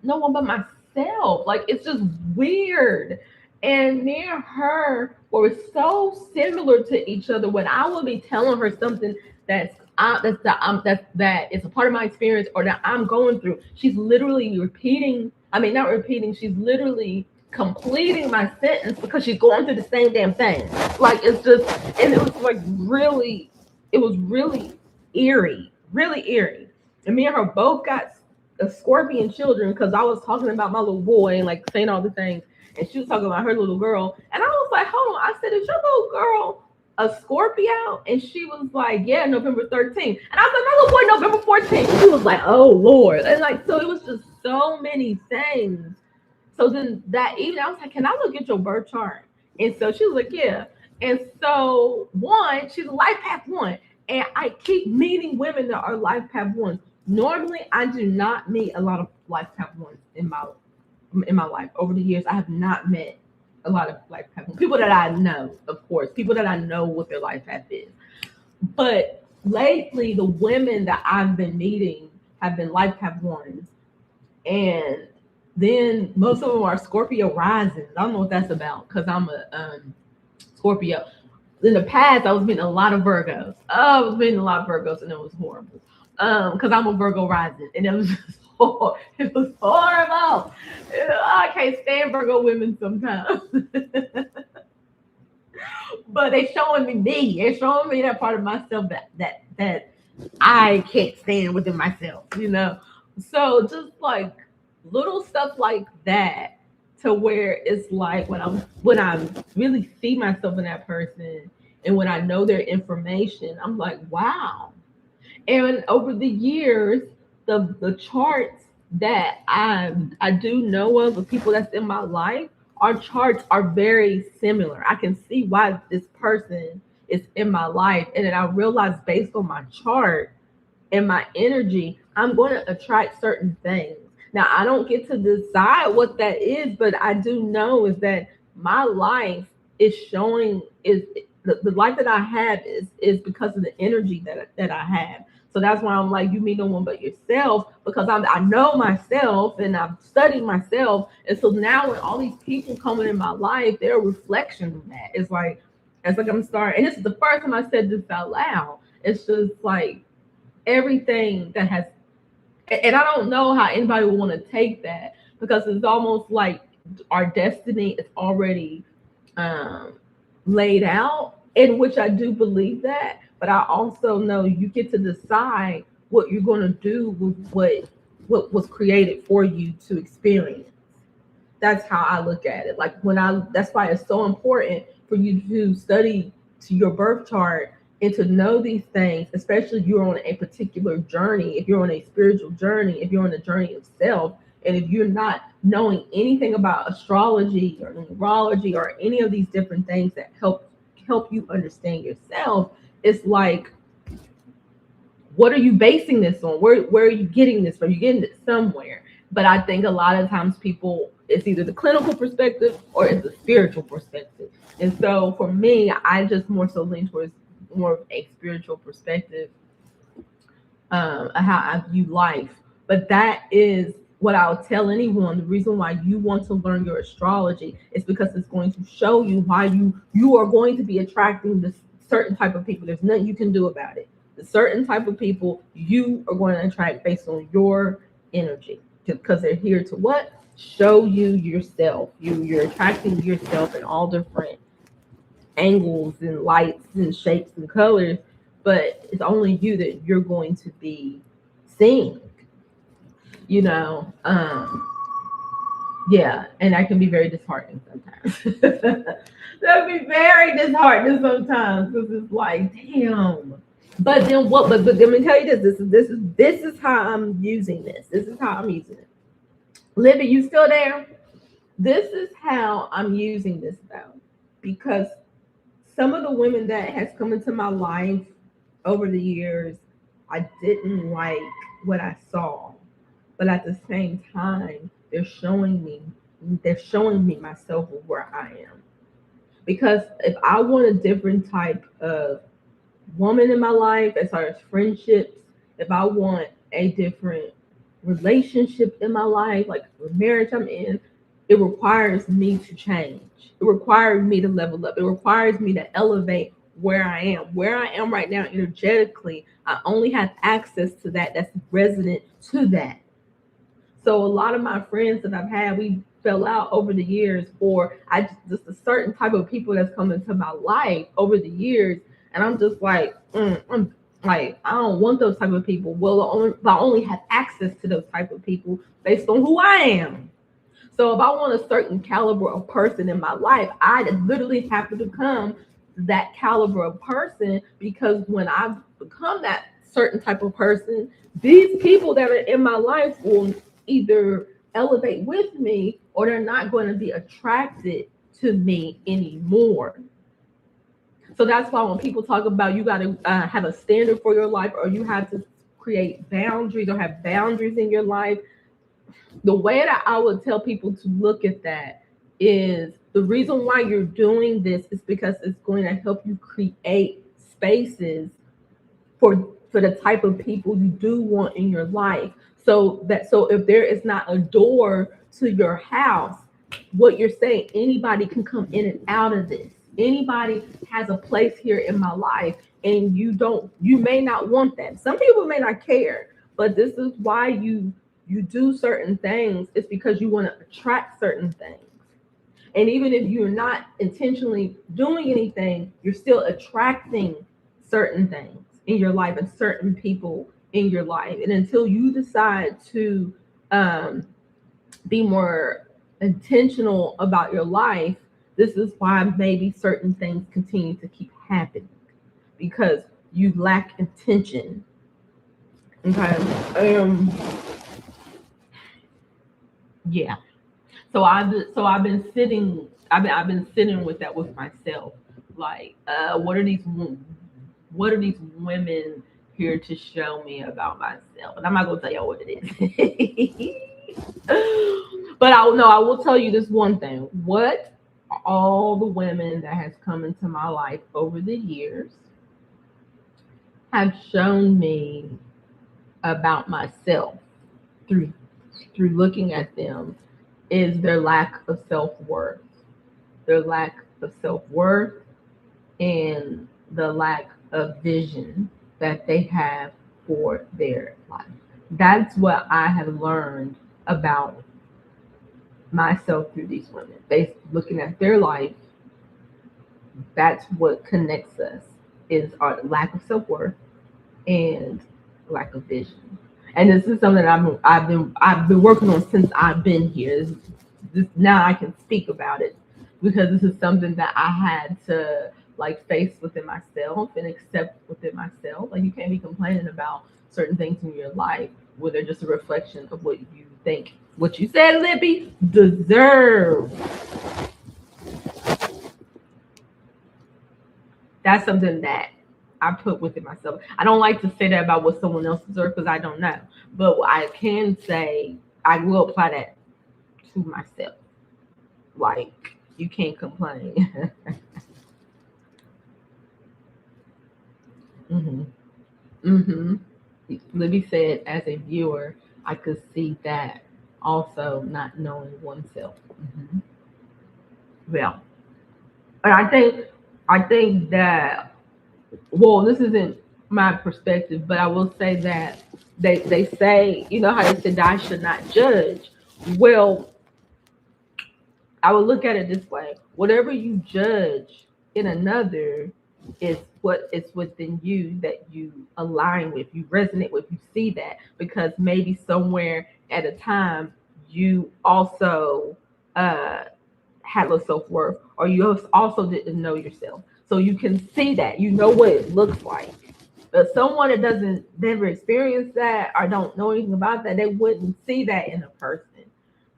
no one but myself. Like it's just weird. And me and her were so similar to each other. When I will be telling her something that is a part of my experience or that I'm going through, she's literally repeating. I mean, not repeating. She's literally completing my sentence because she's going through the same damn thing. Like it's just, and it was like really, it was really eerie. And me and her both got scorpion children because I was talking about my little boy and like saying all the things, and she was talking about her little girl, and I was like, hold on, I said, is your little girl a Scorpio? And she was like, yeah, November 13th. And I was like, my little boy, November 14th. And she was like, oh Lord. And like, so it was just so many things. So then that evening, I was like, can I look at your birth chart? And so she was like, yeah. And so one, she's a life path one. And I keep meeting women that are life path ones. Normally, I do not meet a lot of life path ones in my life. Over the years, I have not met a lot of life path ones. People that I know, of course, people that I know what their life path is. But lately, the women that I've been meeting have been life path ones, and then most of them are Scorpio rising. I don't know what that's about because I'm a Scorpio. In the past, I was meeting a lot of Virgos. Oh, I was meeting a lot of Virgos, and it was horrible. Because I'm a Virgo rising, and it was just it was horrible. I can't stand Virgo women sometimes. but they showing me me. They're showing me that part of myself that I can't stand within myself, you know. So just like little stuff like that, to where it's like when I really see myself in that person, and when I know their information, I'm like, wow. And over the years, the charts that I do know of people that's in my life, our charts are very similar. I can see why this person is in my life, and then I realize based on my chart and my energy, I'm going to attract certain things. Now, I don't get to decide what that is, but I do know is that my life is showing is the life that I have is because of the energy that I have. So that's why I'm like, you meet no one but yourself, because I know myself and I've studied myself. And so now when all these people coming in my life, they're a reflection of that. It's like I'm starting, and this is the first time I said this out loud. It's just like everything that has, and I don't know how anybody would want to take that, because it's almost like our destiny is already um, laid out, in which I do believe that, but I also know you get to decide what you're going to do with what was created for you to experience. That's how I look at it. Like when I that's why it's so important for you to study to your birth chart and to know these things, especially if you're on a particular journey, if you're on a spiritual journey, if you're on a journey of self, and if you're not knowing anything about astrology or numerology or any of these different things that help you understand yourself, it's like, what are you basing this on? Where are you getting this from? You're getting it somewhere. But I think a lot of times people, it's either the clinical perspective or it's the spiritual perspective. And so for me, I just more so lean towards more of a spiritual perspective of how I view life. But that is what I'll tell anyone. The reason why you want to learn your astrology is because it's going to show you why you are going to be attracting this certain type of people. There's nothing you can do about it. The certain type of people you are going to attract based on your energy, because they're here to what? Show you yourself. You're attracting yourself in all different angles and lights and shapes and colors, but it's only you that you're going to be seeing, you know. Yeah, and that can be very disheartening sometimes. That can be very disheartening sometimes, because it's like, damn. But then what? But let me tell you this is how I'm using this. This is how I'm using it. Libby, you still there? This is how I'm using this though, because some of the women that has come into my life over the years, I didn't like what I saw, but at the same time, they're showing me myself of where I am. Because if I want a different type of woman in my life, as far as friendships, if I want a different relationship in my life, like the marriage I'm in, it requires me to change. It requires me to level up. It requires me to elevate where I am. Where I am right now, energetically, I only have access to that that's resonant to that. So a lot of my friends that I've had, we fell out over the years, or I just a certain type of people that's come into my life over the years, and I'm just like, I'm like, I don't want those type of people. Well, I only have access to those type of people based on who I am. So if I want a certain caliber of person in my life, I literally have to become that caliber of person, because when I become that certain type of person, these people that are in my life will either elevate with me, or they're not going to be attracted to me anymore. So that's why when people talk about you got to have a standard for your life, or you have to create boundaries or have boundaries in your life, the way that I would tell people to look at that is, the reason why you're doing this is because it's going to help you create spaces for the type of people you do want in your life. So if there is not a door to your house, what you're saying, anybody can come in and out of this. Anybody has a place here in my life, and you may not want that. Some people may not care, but this is why you do certain things. It's because you want to attract certain things. And even if you're not intentionally doing anything, you're still attracting certain things in your life and certain people in your life. And until you decide to um, be more intentional about your life, this is why maybe certain things continue to keep happening because you lack intention. Okay. Yeah. So I've been sitting. I've been sitting with that with myself. Like, what are these women here to show me about myself? And I'm not gonna tell y'all what it is. But I will tell you this one thing. What all the women that has come into my life over the years have shown me about myself through looking at them is their lack of self-worth. Their lack of self-worth and the lack of vision that they have for their life. That's what I have learned about myself through these women. They looking at their life, that's what connects us is our lack of self-worth and lack of vision. And this is something that I've been working on since I've been here. Now I can speak about it because this is something that I had to like face within myself and accept within myself. Like you can't be complaining about certain things in your life where they're just a reflection of what you think, what you said, Libby, deserve. That's something that I put within myself. I don't like to say that about what someone else deserves because I don't know. But I can say I will apply that to myself. Like you can't complain. hmm hmm Libby said, as a viewer, I could see that also not knowing oneself. Well, and I think that well, this isn't my perspective, but I will say that they say, you know how they said I should not judge. Well, I would look at it this way: whatever you judge in another is what is within you that you align with, you resonate with, you see that because maybe somewhere at a time you also uh, had low self worth, or you also didn't know yourself. So you can see that, you know what it looks like. But someone that doesn't never experience that or don't know anything about that, they wouldn't see that in a person.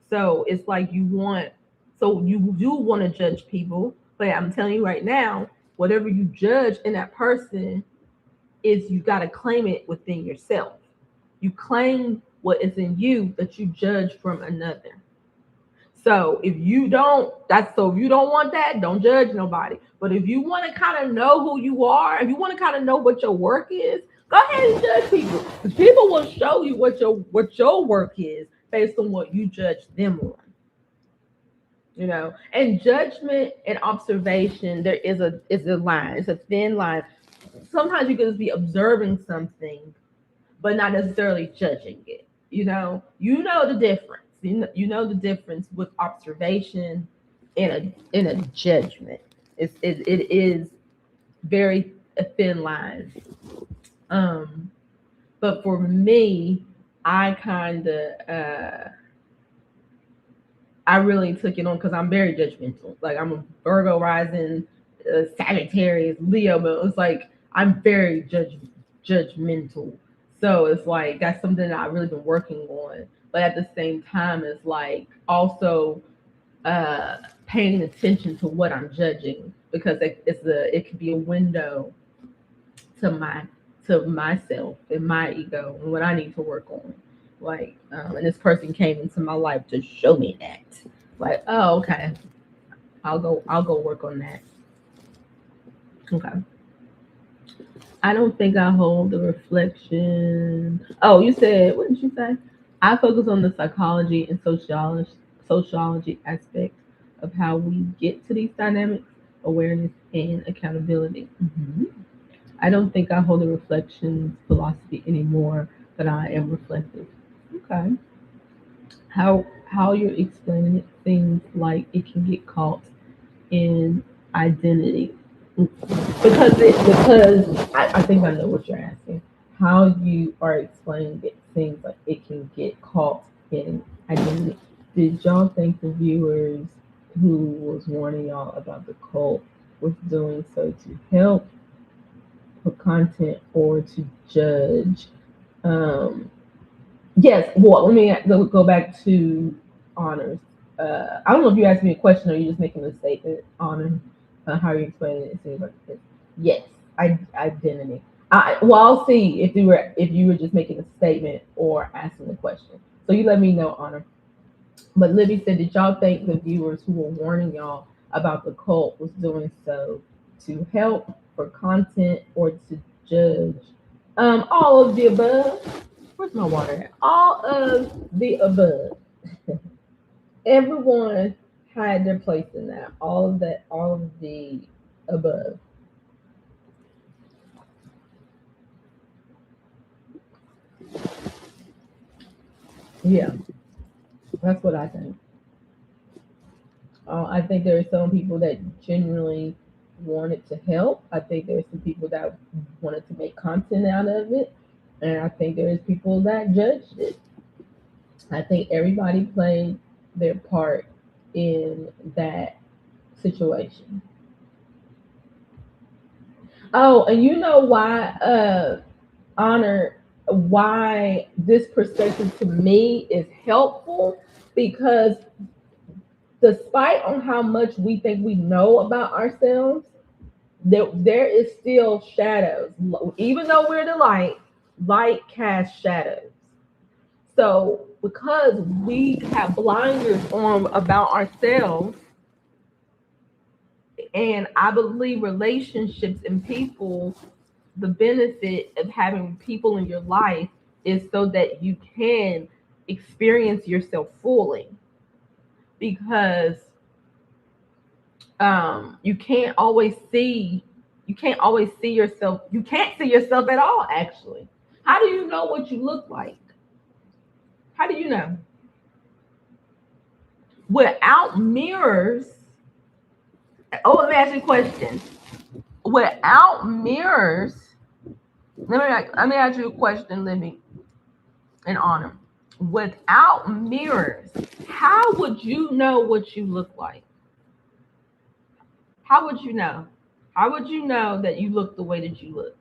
So it's like so you do want to judge people, but I'm telling you right now, whatever you judge in that person is you got to claim it within yourself. You claim what is in you that you judge from another. So if you don't want that, don't judge nobody. But if you want to kind of know who you are, if you want to kind of know what your work is, go ahead and judge people. Because people will show you what your work is based on what you judge them on. And judgment and observation, there is a line. It's a thin line. Sometimes you can just be observing something but not necessarily judging it. You know the difference. You know the difference with observation and a judgment. It is very a thin line. Um, but for me, I kind of I really took it on because I'm very judgmental. Like I'm a Virgo rising, Sagittarius, Leo, but it's like I'm very judgmental. So it's like that's something that I've really been working on. But at the same time, it's like also paying attention to what I'm judging because it could be a window to myself and my ego and what I need to work on. Like, and this person came into my life to show me that. Like, oh, okay, I'll go work on that. Okay. I don't think I hold the reflection. Oh, you said what did you say? I focus on the psychology and sociology aspect of how we get to these dynamics, awareness and accountability. I don't think I hold the reflections philosophy anymore, but I am reflective. Okay. How you're explaining it seems like it can get caught in identity because I think I know what you're asking. How you are explaining it seems like it can get caught in identity. Did y'all think the viewers who was warning y'all about the cult was doing so to help for content or to judge? Um, yes. Well, let me go back to honors. I don't know if you asked me a question or you just making a statement. Honor. How are you explaining it? It seems like this. Yes. Identity. Well, I'll see if you were just making a statement or asking a question. So you let me know, Honor. But Libby said, did y'all think the viewers who were warning y'all about the cult was doing so to help for content or to judge? All of the above. Where's my water at? All of the above. Everyone had their place in that. All of that, all of the above. Yeah, that's what I think. I think there are some people that genuinely wanted to help. I think there's some people that wanted to make content out of it. And I think there's people that judged it. I think everybody played their part in that situation. Oh, and you know why, Honor, why this perspective to me is helpful? Because despite on how much we think we know about ourselves, there is still shadows. Even though we're the light casts shadows. So because we have blinders on about ourselves, and I believe relationships and people, the benefit of having people in your life is so that you can experience yourself fully. Because you can't always see yourself. You can't see yourself at all, actually. How do you know what you look like? How do you know? Without mirrors, oh, let me ask you a question. Without mirrors, let me ask you a question, Libby, in honor. Without mirrors, how would you know what you look like? How would you know? How would you know that you look the way that you look?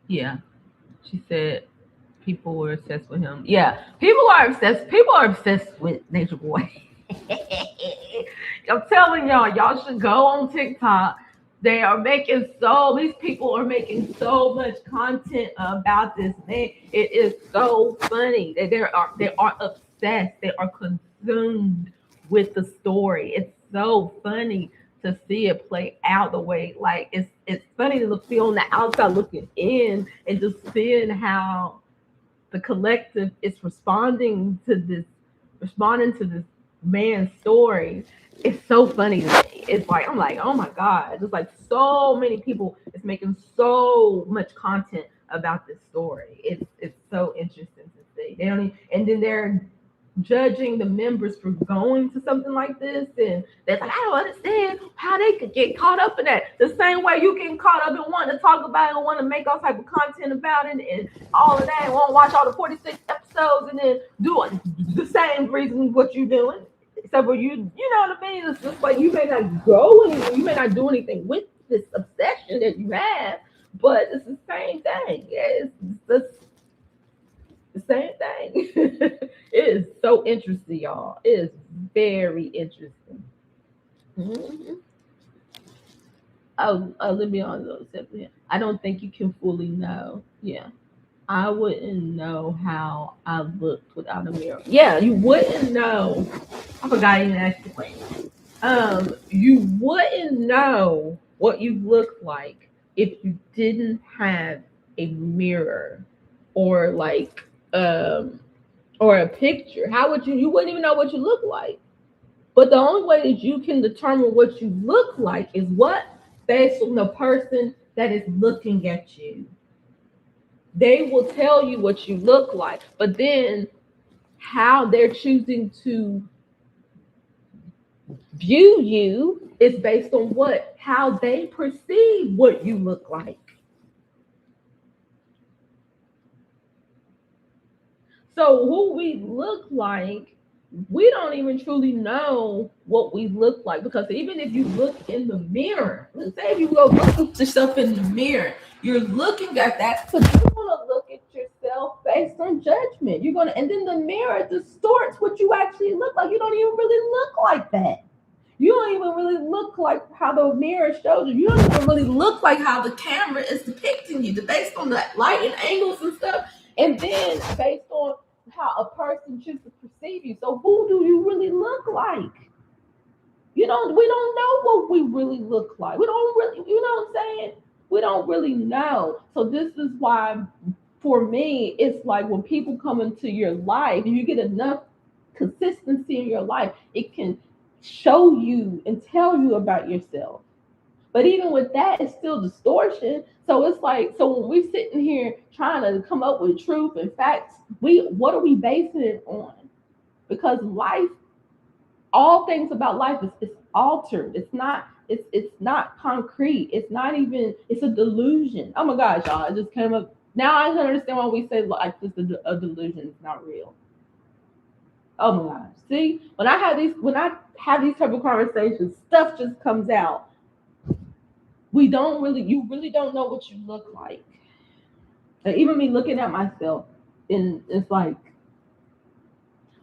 Yeah, she said people were obsessed with him. Yeah, people are obsessed. People are obsessed with Nature Boy. I'm telling y'all should go on TikTok. They are making these people are making so much content about this man. It is so funny. They are obsessed. They are consumed with the story. It's so funny to see it play out the way like it's funny to see on the outside looking in and just seeing how the collective is responding to this man's story. It's so funny to me. It's like I'm like, oh my god, there's like so many people is making so much content about this story. It's so interesting to see. They don't even, and then they're judging the members for going to something like this, and they're like, I don't understand how they could get caught up in that. The same way you getting caught up in wanting to talk about it and want to make all type of content about it and all of that, and want to watch all the 46 episodes and then doing the same reason what you doing. Except for you know what I mean? It's just like you may not go anywhere, you may not do anything with this obsession that you have, but it's the same thing. It's the same thing. It is so interesting, y'all. It is very interesting. Mhm. Let me on those. I don't think you can fully know. Yeah. I wouldn't know how I looked without a mirror. Yeah, you wouldn't know. I forgot I even asked the question. You wouldn't know what you look like if you didn't have a mirror or like or a picture? How would you wouldn't even know what you look like. But the only way that you can determine what you look like is what? Based on the person that is looking at you. They will tell you what you look like, but then how they're choosing to view you is based on what? How they perceive what you look like. So who we look like, we don't even truly know what we look like, because even if you look in the mirror, let's say if you go look at yourself in the mirror, you're looking at that, but you're gonna look at yourself based on judgment. You're gonna, and then the mirror distorts what you actually look like. You don't even really look like that. You don't even really look like how the mirror shows you. You don't even really look like how the camera is depicting you, based on the light and angles and stuff, and then based on how a person chooses to perceive you. So who do you really look like? We don't know what we really look like. We don't really, you know what I'm saying? We don't really know. So this is why, for me, it's like when people come into your life, if you get enough consistency in your life, it can show you and tell you about yourself. But even with that, it's still distortion. So it's like, so when we're sitting here trying to come up with truth and facts, what are we basing it on? Because life, all things about life is altered. It's not concrete. It's not even, it's a delusion. Oh my gosh, y'all, it just came up. Now I can understand why we say life is a delusion. It's not real. Oh my gosh. See, when I have these type of conversations, stuff just comes out. You really don't know what you look like. Like, even me looking at myself, and it's like,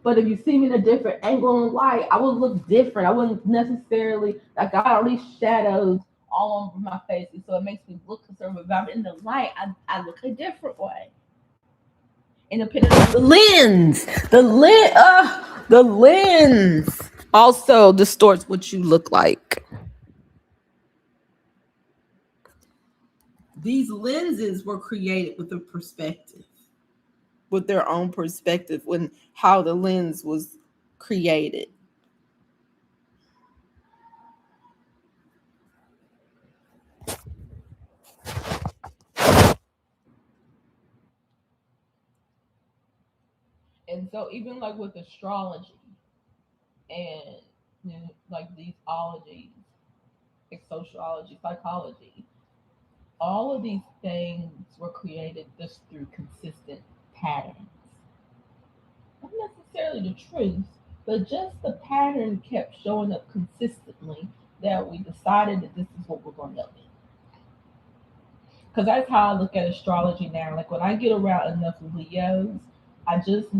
but if you see me in a different angle and light, I would look different. I wouldn't necessarily, like, I got all these shadows all over my face, and so it makes me look conservative. But in the light, I look a different way. Independent of the lens, the lens also distorts what you look like. These lenses were created with a perspective, with their own perspective, when how the lens was created. And so even like with astrology and, like these ologies, like sociology, psychology, all of these things were created just through consistent patterns. Not necessarily the truth, but just the pattern kept showing up consistently, that we decided that this is what we're going to do. Because that's how I look at astrology now. Like when I get around enough Leos, I just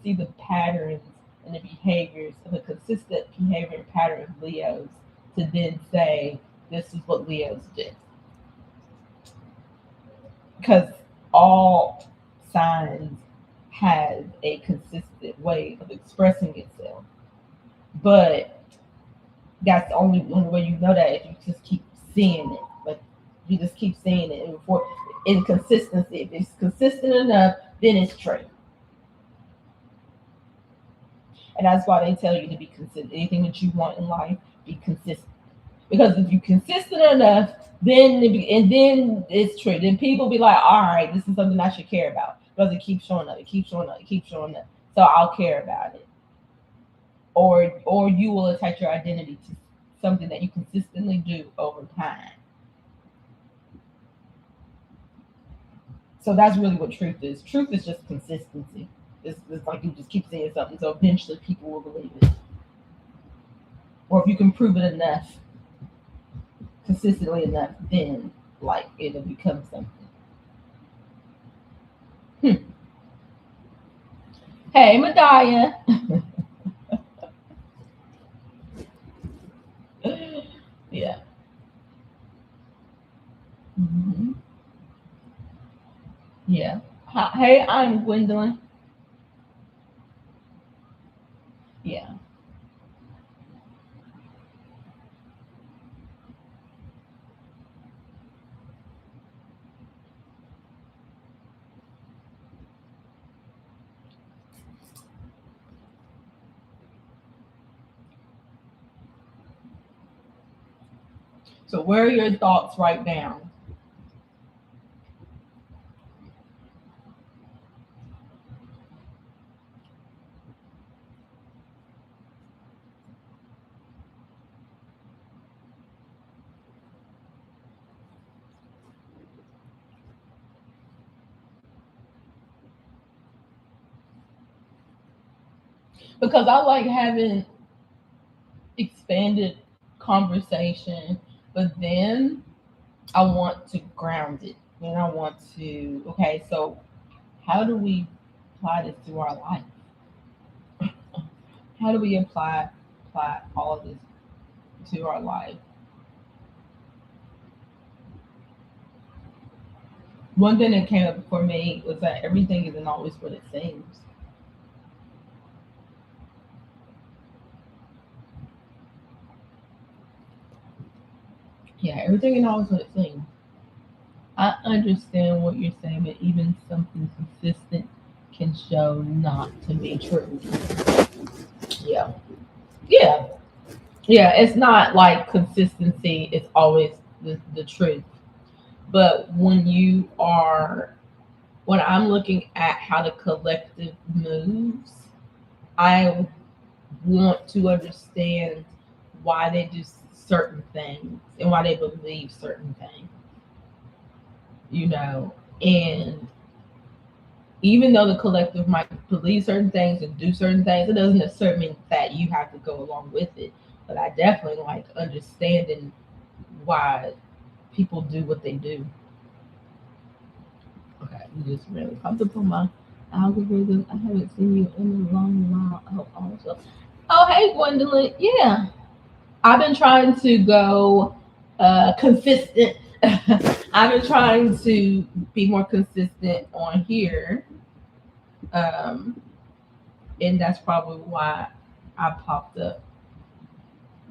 see the patterns and the behaviors and the consistent behavior and pattern of Leos, to then say this is what Leos did. Because all signs have a consistent way of expressing itself. But that's the only way you know that, if you just keep seeing it. Like, you just keep seeing it, and before inconsistency. If it's consistent enough, then it's true. And that's why they tell you to be consistent. Anything that you want in life, be consistent. Because if you're consistent enough, then it's true. Then people be like, all right, this is something I should care about, because it keeps showing up, it keeps showing up, it keeps showing up. So I'll care about it. Or you will attach your identity to something that you consistently do over time. So that's really what truth is. Truth is just consistency. It's like you just keep saying something, so eventually people will believe it. Or if you can prove it enough, consistently enough, then like it'll become something. Hmm. Hey, Medaya. Yeah. Hmm. Yeah. Hi, hey, I'm Gwendolyn. Yeah. So where are your thoughts right now? Because I like having expanded conversation, but then I want to ground it. And I want to, okay, so how do we apply this to our life? How do we apply all of this to our life? One thing that came up for me was that everything isn't always what it seems. Yeah, everything isn't always what it seems. I understand what you're saying, but even something consistent can show not to be true. Yeah. Yeah. Yeah. It's not like consistency is always the truth. But when I'm looking at how the collective moves, I want to understand why they do certain things and why they believe certain things, you know. And even though the collective might believe certain things and do certain things, it doesn't necessarily mean that you have to go along with it. But I definitely like understanding why people do what they do. Okay, you just really popped up on my algorithm. I haven't seen you in a long while. Oh, also. Oh, hey, Gwendolyn. Yeah, I've been trying to go consistent. I've been trying to be more consistent on here. Um, and that's probably why I popped up.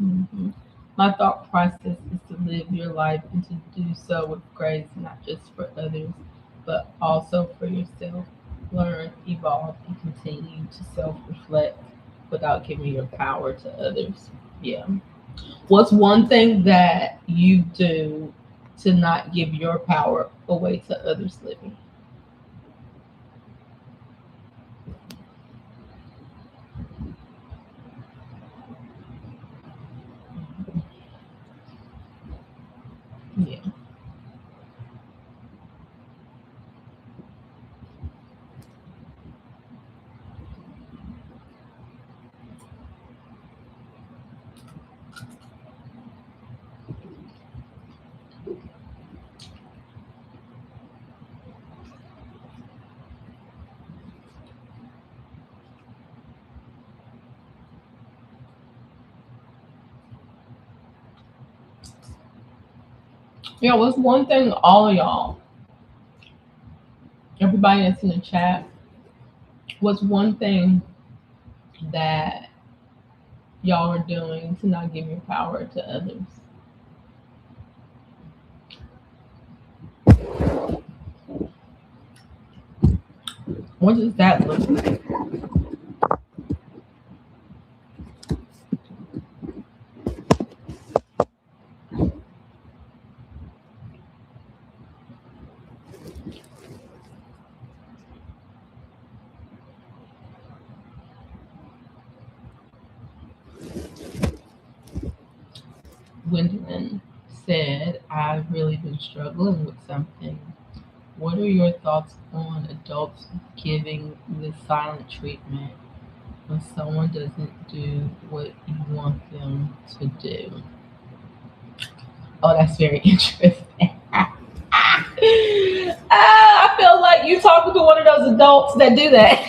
Mhm. My thought process is to live your life and to do so with grace, not just for others, but also for yourself. Learn, evolve, and continue to self reflect without giving your power to others. Yeah. What's one thing that you do to not give your power away to others living? Yeah. Yeah, what's one thing all of y'all, everybody that's in the chat, what's one thing that y'all are doing to not give your power to others? What does that look like? Gwendolyn said, I've really been struggling with something. What are your thoughts on adults giving the silent treatment when someone doesn't do what you want them to do? Oh, that's very interesting. I feel like you talking to one of those adults that do that.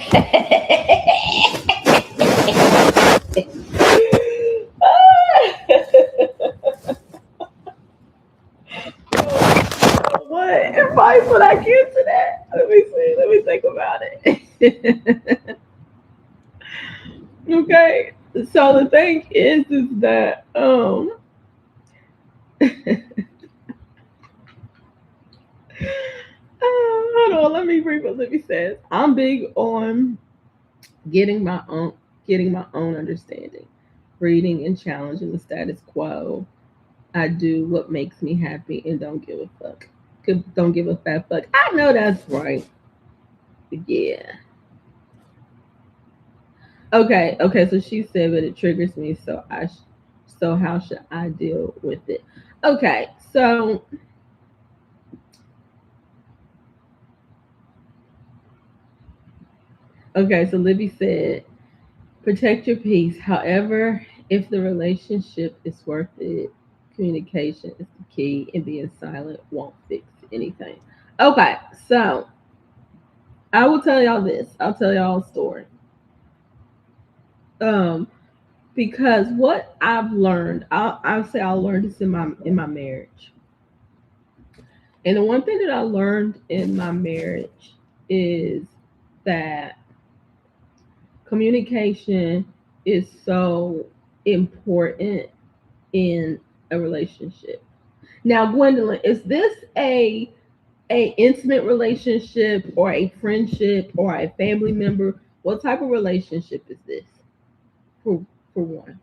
What advice would I give to that? Let me see. Let me think about it. Okay. So the thing is that hold on, let me read what Libby says. I'm big on getting my own understanding, reading and challenging the status quo. I do what makes me happy and don't give a fuck. Don't give a fat fuck. I know that's right. Yeah. Okay. So she said, but it triggers me. So how should I deal with it? Okay. So Libby said, protect your peace. However, if the relationship is worth it, communication is the key, and being silent won't fix anything. Okay, so I will tell y'all this. I'll tell y'all a story. Um, because what I've learned, I'll say I learned this in my marriage, and the one thing that I learned in my marriage is that communication is so important in a relationship. Now, Gwendolyn, is this a intimate relationship or a friendship or a family member? What type of relationship is this? For for one,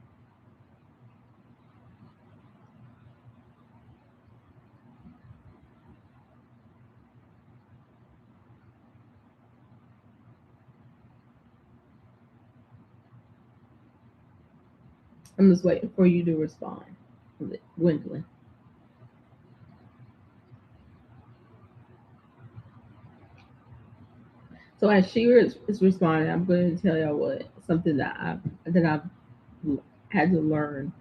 I'm just waiting for you to respond, Gwendolyn. So as she is responding, I'm going to tell y'all what something I've had to learn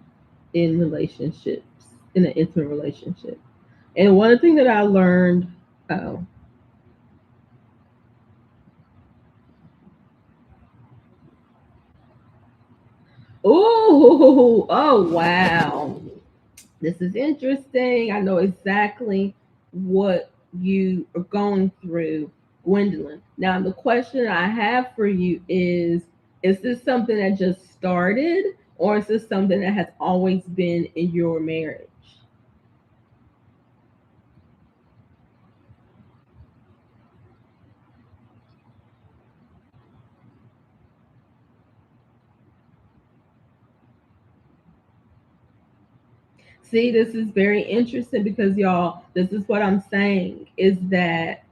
in relationships, in an intimate relationship. And one thing that I learned, oh, oh, wow. This is interesting. I know exactly what you are going through, Gwendolyn. Now, the question I have for you is this something that just started, or is this something that has always been in your marriage? See, this is very interesting because, y'all, this is what I'm saying is that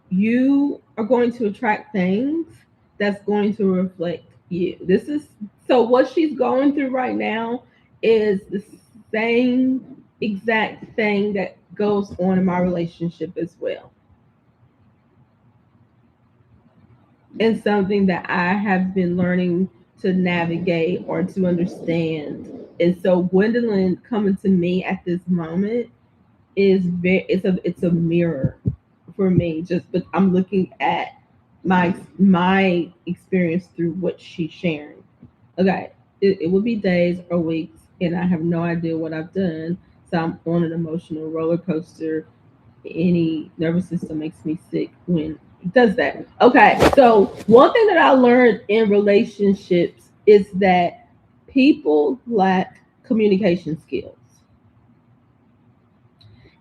you are going to attract things that's going to reflect you. This is so what she's going through right now is the same exact thing that goes on in my relationship as well. And something that I have been learning to navigate or to understand. And so Gwendolyn coming to me at this moment is very it's a mirror for me, just but I'm looking at my experience through what she's sharing. Okay, it would be days or weeks and I have no idea what I've done, so I'm on an emotional roller coaster. Any nervous system makes me sick when it does that. Okay, so one thing that I learned in relationships is that people lack communication skills.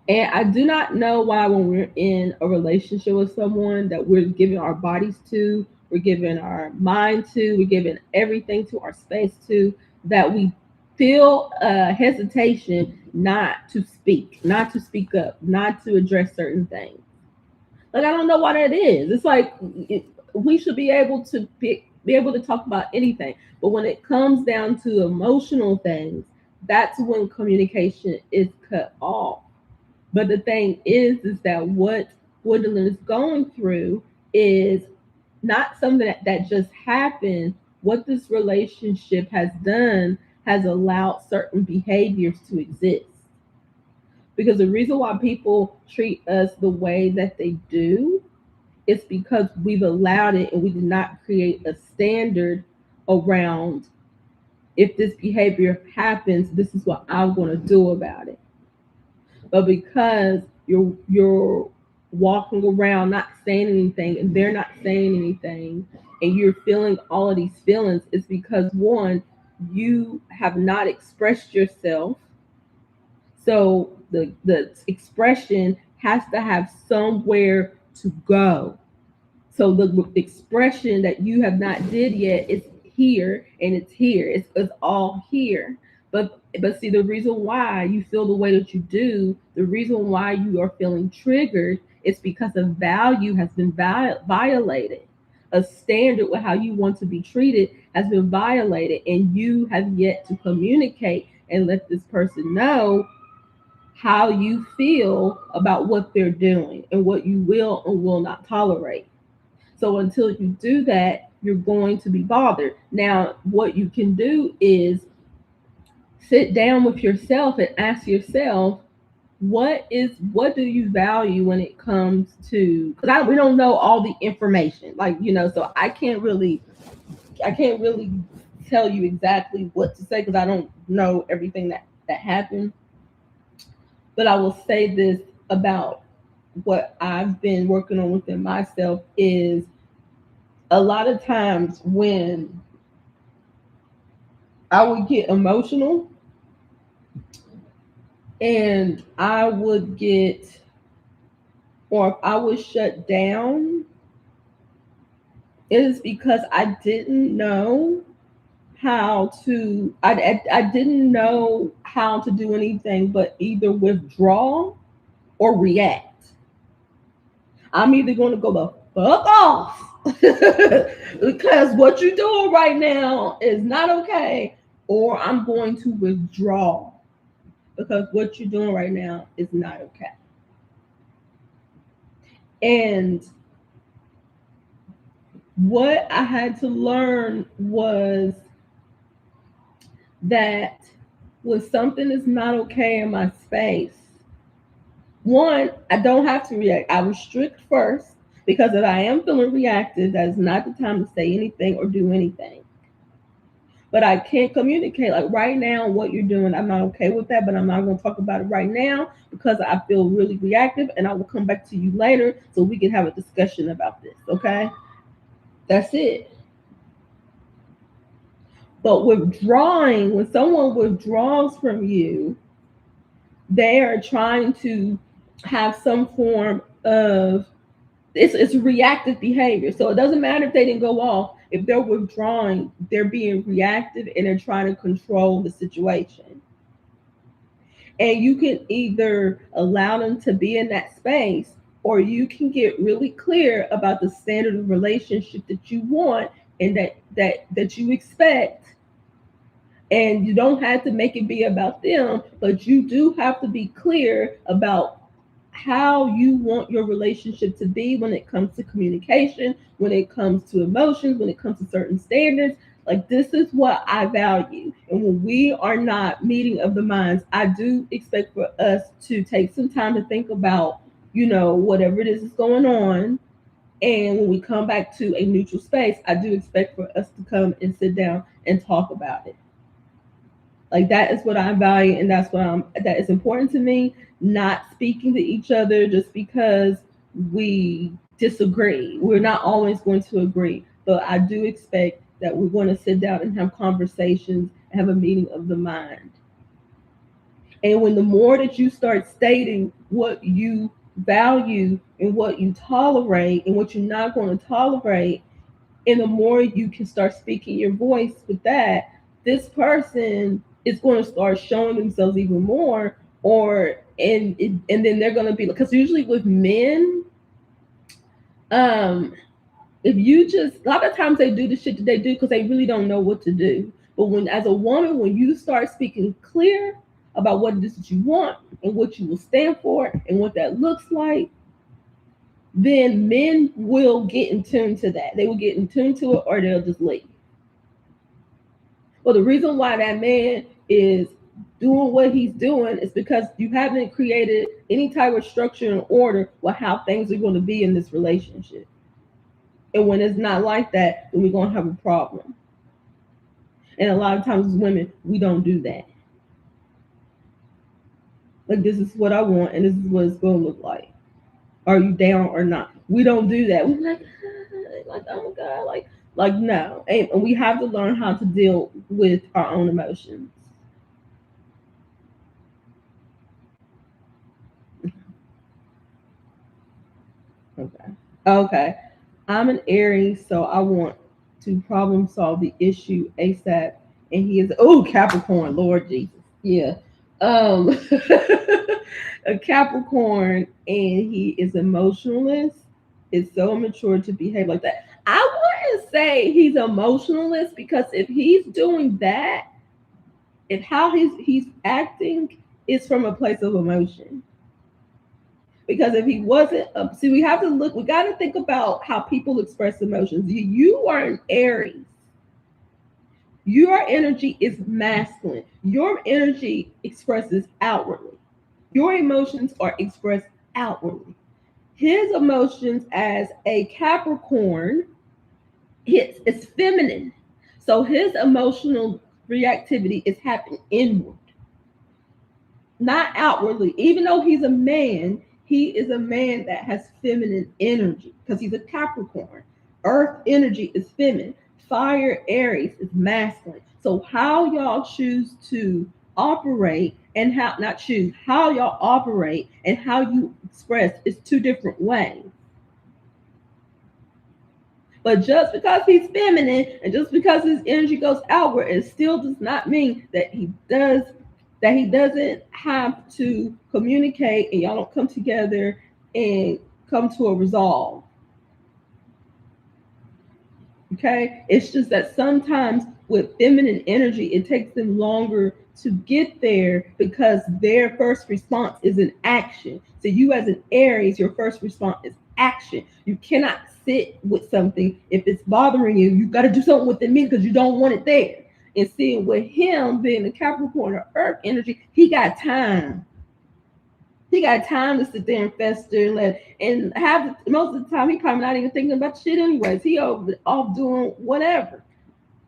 And I do not know why, when we're in a relationship with someone that we're giving our bodies to, we're giving our mind to, we're giving everything to, our space to, that we feel a hesitation not to speak, not to speak up, not to address certain things. Like, I don't know why that is. It's like we should be able to be able to talk about anything. But when it comes down to emotional things, that's when communication is cut off. But the thing is that what Woodland is going through is not something that just happened. What this relationship has done has allowed certain behaviors to exist. Because the reason why people treat us the way that they do is because we've allowed it and we did not create a standard around, if this behavior happens, this is what I'm going to do about it. But because you're walking around not saying anything and they're not saying anything and you're feeling all of these feelings, it's because one, you have not expressed yourself. So the expression has to have somewhere to go. So the expression that you have not did yet is here, and it's here. It's all here. But see, the reason why you feel the way that you do, the reason why you are feeling triggered, is because a value has been violated. A standard with how you want to be treated has been violated, and you have yet to communicate and let this person know how you feel about what they're doing and what you will and will not tolerate. So until you do that, you're going to be bothered. Now, what you can do is sit down with yourself and ask yourself, what do you value when it comes to, because we don't know all the information, like, so I can't really tell you exactly what to say because I don't know everything that happened. But I will say this about what I've been working on within myself is a lot of times when I would get emotional and I would get, or if I was shut down, it is because I didn't know how to, I didn't know how to do anything but either withdraw or react. I'm either going to go the fuck off because what you're doing right now is not okay, or I'm going to withdraw because what you're doing right now is not okay. And what I had to learn was that when something is not okay in my space, one, I don't have to react. I restrict first because if I am feeling reactive, that is not the time to say anything or do anything. But I can't communicate. Like right now, what you're doing, I'm not okay with that, but I'm not going to talk about it right now because I feel really reactive and I will come back to you later so we can have a discussion about this. Okay? That's it. But withdrawing, when someone withdraws from you, they are trying to have some form of, it's reactive behavior. So it doesn't matter if they didn't go off. If they're withdrawing, they're being reactive and they're trying to control the situation. And you can either allow them to be in that space or you can get really clear about the standard of relationship that you want and that you expect, and you don't have to make it be about them, but you do have to be clear about how you want your relationship to be when it comes to communication, when it comes to emotions, when it comes to certain standards. Like, this is what I value. And when we are not meeting of the minds, I do expect for us to take some time to think about, whatever it is going on. And when we come back to a neutral space, I do expect for us to come and sit down and talk about it. Like, that is what I value, and that is important to me. Not speaking to each other just because we disagree. We're not always going to agree, but I do expect that we want to sit down and have conversations and have a meeting of the mind. And when the more that you start stating what you value and what you tolerate and what you're not going to tolerate, and the more you can start speaking your voice with that, this person is going to start showing themselves even more, and then they're going to be, because usually with men, um if you just, a lot of times they do the shit that they do because they really don't know what to do. But when, as a woman, when you start speaking clear about what it is that you want and what you will stand for and what that looks like, then men will get in tune to that. They will get in tune to it, or they'll just leave. Well, the reason why that man is doing what he's doing is because you haven't created any type of structure and order with how things are going to be in this relationship. And when it's not like that, then we're going to have a problem. And a lot of times as women, we don't do that. Like, this is what I want and this is what it's going to look like. Are you down or not? We don't do that. We're like, oh my God, like no. And we have to learn how to deal with our own emotions. Okay. Okay. I'm an Aries, so I want to problem solve the issue ASAP and he is Capricorn, Lord Jesus. Yeah. Um a Capricorn, and he is emotionalist, is so immature to behave like that. I wouldn't say he's emotionalist, because if he's doing that, if how he's acting is from a place of emotion. Because if he wasn't, see, we have to look. We got to think about how people express emotions. You are an Aries. Your energy is masculine. Your energy expresses outwardly. Your emotions are expressed outwardly. His emotions as a Capricorn, it's feminine. So his emotional reactivity is happening inward, not outwardly. Even though he's a man, he is a man that has feminine energy because he's a Capricorn. Earth energy is feminine. Fire Aries is masculine. So how y'all choose to operate, and how not choose, how y'all operate and how you express is two different ways. But just because he's feminine and just because his energy goes outward, it still does not mean that he doesn't have to communicate and y'all don't come together and come to a resolve. Okay? It's just that sometimes with feminine energy, it takes them longer to get there because their first response is an action. So you as an Aries, your first response is action. You cannot sit with something if it's bothering you. You got to do something with it because you don't want it there. And seeing with him being a Capricorn or Earth energy, he got time. He got time to sit there and fester and let and have most of the time he probably not even thinking about shit anyways. He off doing whatever.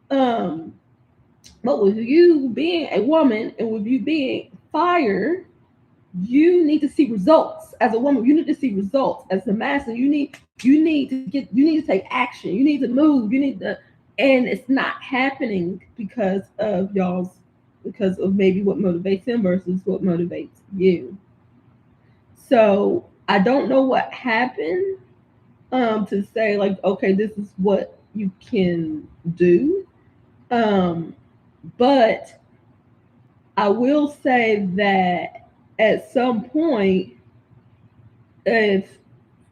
Um, but with you being a woman and with you being fire, you need to see results. As a woman, you need to see results. As a master, you need to take action. You need to move. You need to, and it's not happening because of maybe what motivates him versus what motivates you. So I don't know what happened to say like, okay, this is what you can do. Um, but I will say that at some point, if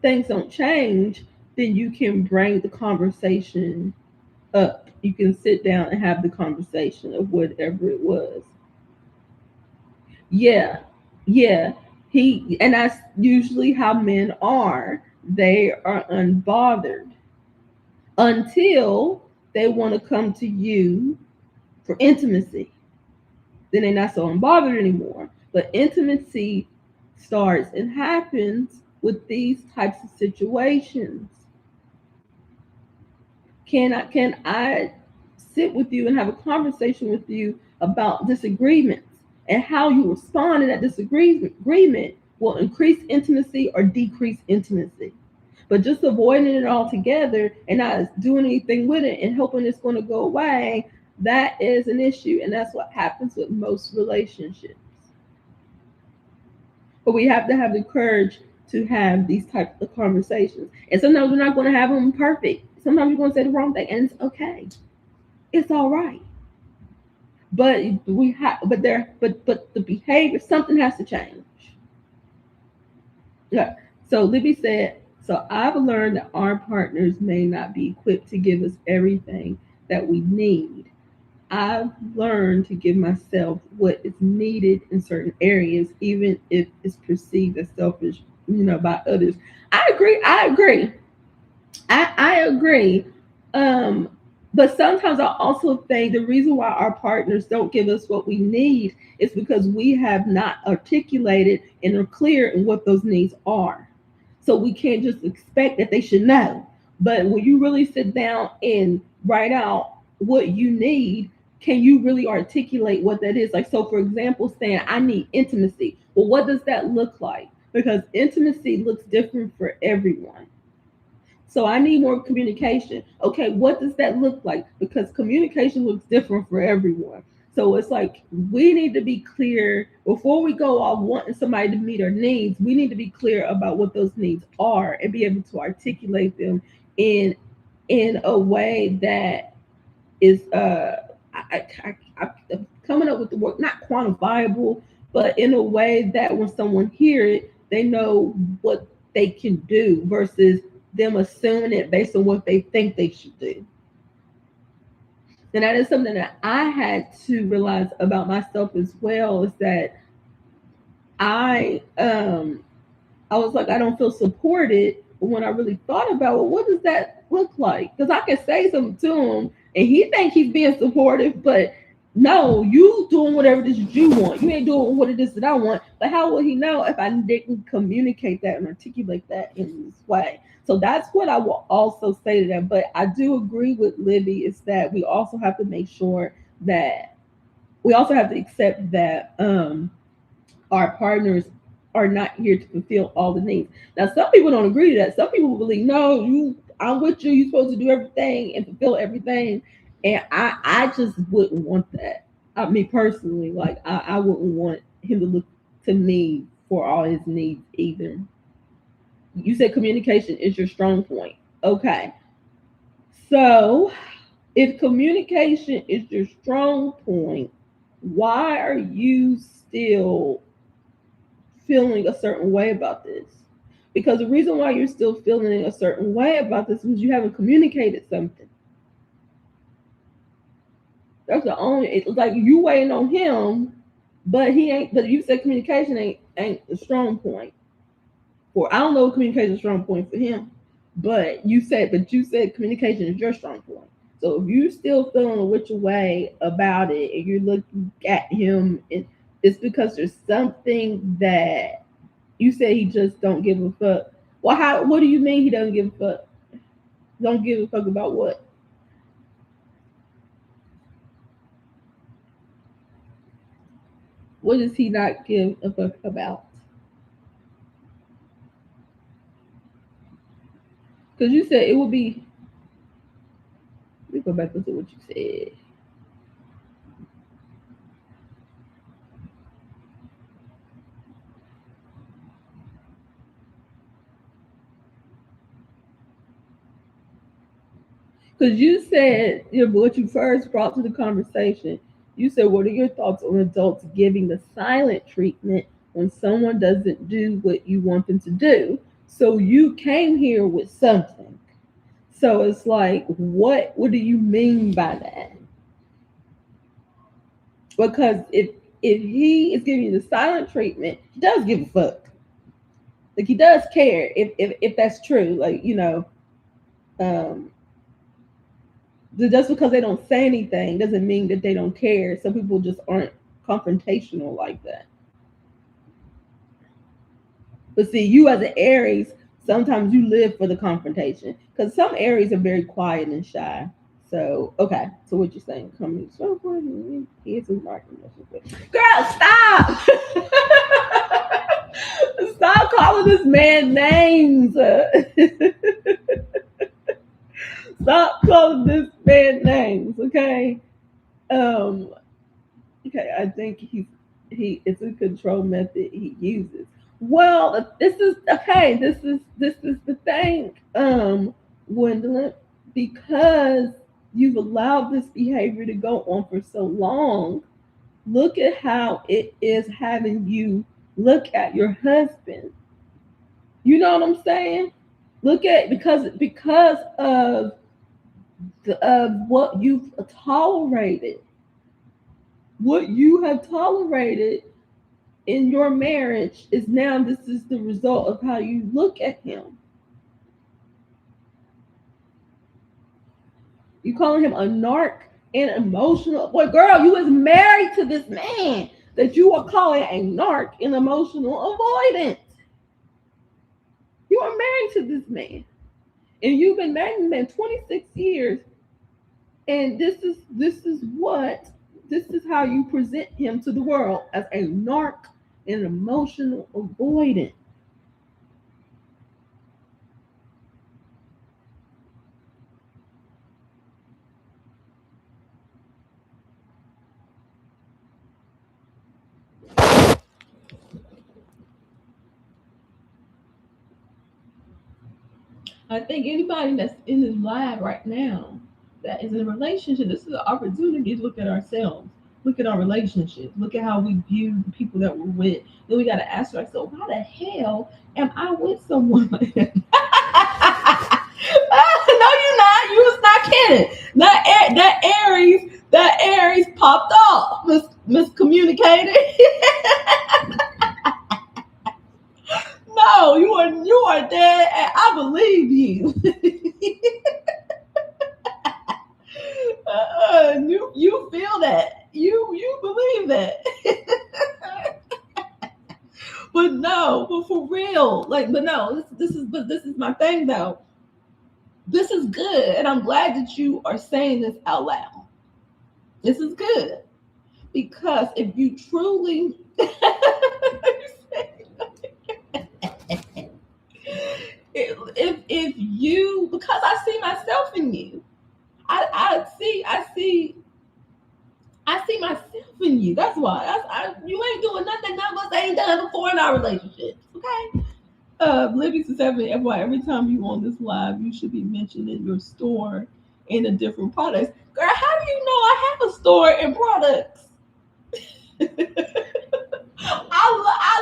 things don't change, then you can bring the conversation up. You can sit down and have the conversation of whatever it was. Yeah, yeah. And that's usually how men are. They are unbothered until they want to come to you for intimacy. Then they're not so unbothered anymore. But intimacy starts and happens with these types of situations. Can I sit with you and have a conversation with you about disagreements and how you respond in that disagreement will increase intimacy or decrease intimacy. But just avoiding it altogether and not doing anything with it and hoping it's going to go away, that is an issue. And that's what happens with most relationships. But we have to have the courage to have these types of conversations. And sometimes we're not going to have them perfect. Sometimes you're going to say the wrong thing, and it's okay. It's all right. But we have, but the behavior, something has to change. Yeah. So Libby said, so I've learned that our partners may not be equipped to give us everything that we need. I've learned to give myself what is needed in certain areas, even if it's perceived as selfish, by others. I agree. I agree. Um, but sometimes I also think the reason why our partners don't give us what we need is because we have not articulated and are clear in what those needs are. So we can't just expect that they should know. But when you really sit down and write out what you need, can you really articulate what that is? Like, so for example, saying, I need intimacy. Well, what does that look like? Because intimacy looks different for everyone. So I need more communication. Okay, what does that look like? Because communication looks different for everyone. So it's like we need to be clear before we go off wanting somebody to meet our needs. We need to be clear about what those needs are and be able to articulate them in a way that is I'm coming up with the word, not quantifiable, but in a way that when someone hear it, they know what they can do versus them assuming it based on what they think they should do. And that is something that I had to realize about myself as well, is that I I was like, I don't feel supported. But when I really thought about, well, what does that look like? Because I can say something to him and he think he's being supportive, but no, you doing whatever it is that you want. You ain't doing what it is that I want. But how will he know if I didn't communicate that and articulate that in this way? So that's what I will also say to them. But I do agree with Libby, is that we also have to make sure that we also have to accept that our partners are not here to fulfill all the needs. Now, some people don't agree to that. Some people believe, no, I'm with you. You're supposed to do everything and fulfill everything. And I just wouldn't want that. Me personally, like I wouldn't want him to look to me for all his needs either. You said communication is your strong point. Okay, so if communication is your strong point, why are you still feeling a certain way about this? Because the reason why you're still feeling a certain way about this is you haven't communicated something. That's the only. It's like you waiting on him, but he ain't. But you said communication ain't a strong point for. I don't know if communication is a strong point for him, but you said communication is your strong point. So if you still feeling a which way about it, and you're looking at him, it's because there's something that you say he just don't give a fuck. Well, how? What do you mean he doesn't give a fuck? Don't give a fuck about what? What does he not give a fuck about? Because you said it would be. Let me go back to what you said. Because you said, what you first brought to the conversation. You said, what are your thoughts on adults giving the silent treatment when someone doesn't do what you want them to do? So you came here with something. So it's like, what do you mean by that? Because if he is giving you the silent treatment, he does give a fuck. Like he does care. If that's true, like um, just because they don't say anything doesn't mean that they don't care. Some people just aren't confrontational like that. But see, you as an Aries, sometimes you live for the confrontation because some Aries are very quiet and shy. So okay, so what you're saying? Coming so he is marketing. Girl, stop! Stop calling this man names. Stop calling this man names, okay? Um, okay, I think he it's a control method he uses. Well, this is okay. This is the thing, Gwendolyn, because you've allowed this behavior to go on for so long. Look at how it is having you look at your husband. You know what I'm saying? Look at because of what you've tolerated, what you have tolerated in your marriage is now this is the result of how you look at him. You calling him a narc and emotional. Boy, girl, you was married to this man that you are calling a narc and emotional avoidance. You are married to this man. And you've been married to this man 26 years. And this is how you present him to the world as a narc and emotional avoidant. I think anybody that's in this live right now that is in a relationship. This is an opportunity to look at ourselves, look at our relationships, look at how we view the people that we're with. Then we got to ask ourselves, why the hell am I with someone like that? No, you're not. You was not kidding. That Aries popped off, miscommunicated. No, you are dead, and I believe you. You feel that. You believe that. But no, but for real, like, but no, this is my thing though. This is good, and I'm glad that you are saying this out loud. This is good because if you truly, if you, because I see myself in you, I see myself in you. That's why you ain't doing nothing none of us ain't done before in our relationships. Okay. Libby says, FY, every time you on this live, you should be mentioning your store and the different products. Girl, how do you know I have a store and products? I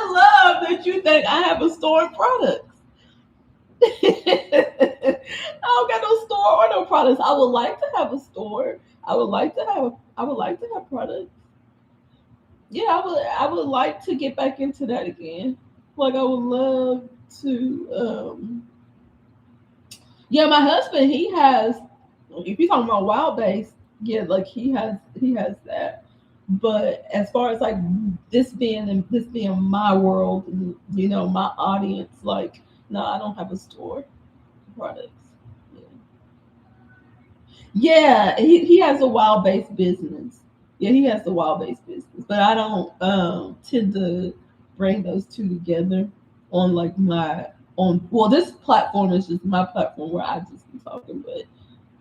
love that you think I have a store and products. I don't got no store or no products. I would like to have a store. I would like to have products. Yeah, I would like to get back into that again. Like I would love to yeah, my husband, he has, if you're talking about wild base, yeah, like he has that. But as far as like this being my world, you know, my audience, like, no, I don't have a store products. Yeah, he has a wild based business. Yeah, he has the wild based business, but I don't tend to bring those two together on like my on. Well, this platform is just my platform where I just be talking, but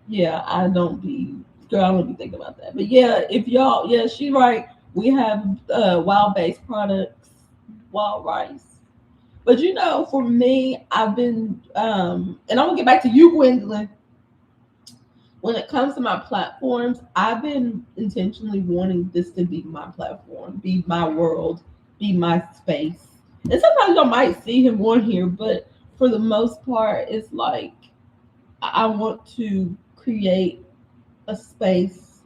yeah, I don't be girl. I don't be thinking about that. But yeah, if y'all, yeah, she right. We have wild based products, wild rice. But you know, for me, I've been and I'm gonna get back to you, Gwendolyn. When it comes to my platforms, I've been intentionally wanting this to be my platform, be my world, be my space. And sometimes I might see him on here, but for the most part, it's like I want to create a space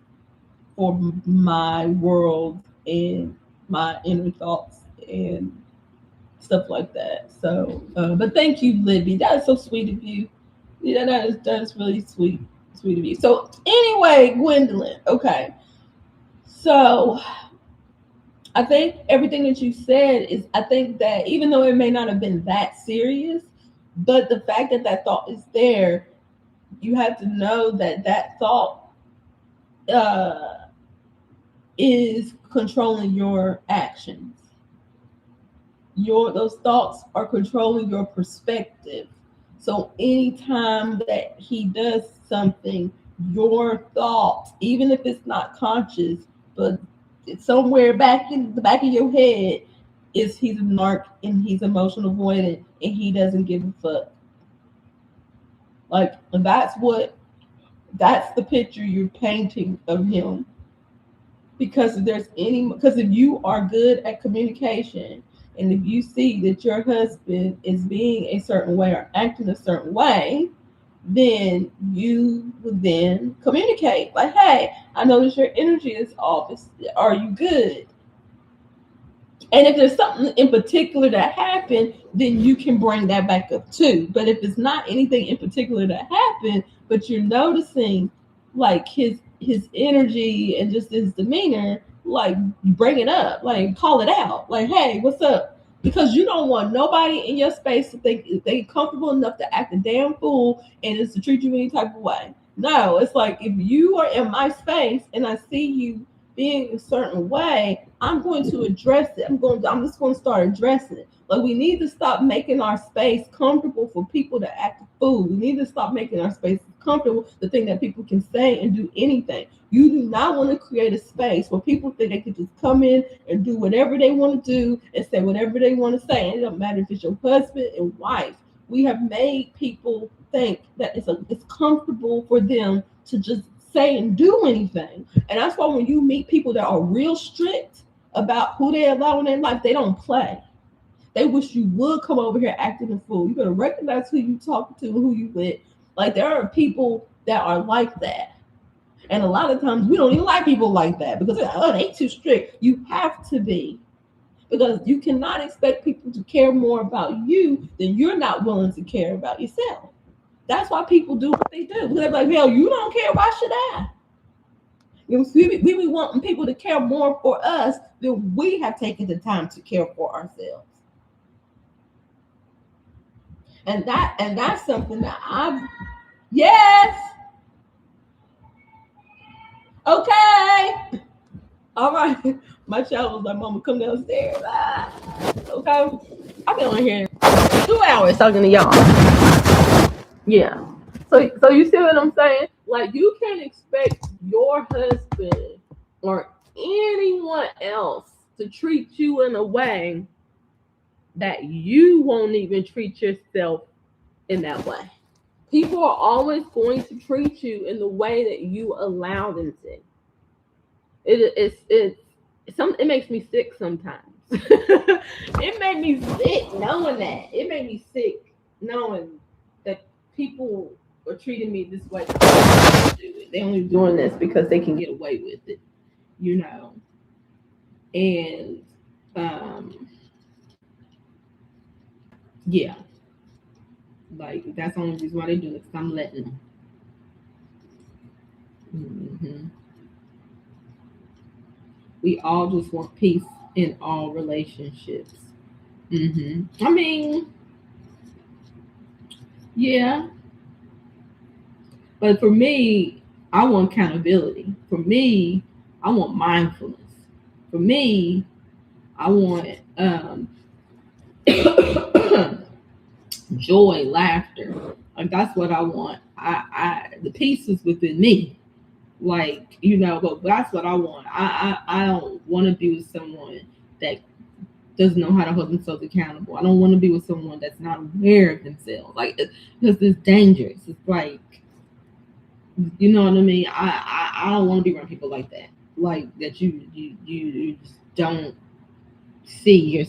for my world and my inner thoughts and stuff like that. So, but thank you, Libby. That is so sweet of you. Yeah, that is really sweet of you. So anyway, Gwendolyn. Okay, so I think everything that you said is. I think that even though it may not have been that serious, but the fact that that thought is there, you have to know that that thought uh, is controlling your actions. Those thoughts are controlling your perspective. So anytime that he does something, your thoughts, even if it's not conscious, but it's somewhere back in the back of your head, is he's a narc and he's emotional avoidant and he doesn't give a fuck. Like that's the picture you're painting of him. Because if you are good at communication and if you see that your husband is being a certain way or acting a certain way, then you would then communicate like, hey, I notice your energy is off. Are you good? And if there's something in particular that happened, then you can bring that back up too. But if it's not anything in particular that happened, but you're noticing like his energy and just his demeanor, like bring it up, like call it out, like, hey, what's up? Because you don't want nobody in your space to think they comfortable enough to act a damn fool and is to treat you any type of way. No, it's like if you are in my space and I see you being a certain way, I'm going to address it. I'm just going to start addressing it. Like we need to stop making our space comfortable for people to act a fool. We need to stop making our space comfortable to think that people can say and do anything. You do not want to create a space where people think they can just come in and do whatever they want to do and say whatever they want to say. And it doesn't matter if it's your husband and wife. We have made people think that it's comfortable for them to just say and do anything. And that's why when you meet people that are real strict about who they allow in their life, they don't play. They wish you would come over here acting a fool. You better recognize who you talking to, who you with. Like there are people that are like that. And a lot of times we don't even like people like that because oh, they too strict. You have to be. Because you cannot expect people to care more about you than you're not willing to care about yourself. That's why people do what they do. Because they're like, hell, you don't care, why should I? You know, we be wanting people to care more for us than we have taken the time to care for ourselves. And that's something that I've yes, okay. All right. My child was like, Mama, come downstairs. Ah, okay. I've been on here 2 hours talking to y'all. Yeah. So you see what I'm saying? Like you can't expect your husband or anyone else to treat you in a way that you won't even treat yourself in that way. People are always going to treat you in the way that you allow them to. It makes me sick sometimes. It made me sick knowing that. It made me sick knowing that people are treating me this way. They only doing this because they can get away with it, you know. And yeah, like that's the only reason why they do it because I'm letting them. Hmm. We all just want peace in all relationships. I mean, yeah, but for me, I want accountability. For me, I want mindfulness. For me, I want joy, laughter. Like that's what I want. The peace is within me. Like but that's what I want. I don't want to be with someone that doesn't know how to hold themselves accountable. I don't want to be with someone that's not aware of themselves. Like because it's dangerous. It's like you know what I mean. I don't want to be around people like that. Like that you just don't see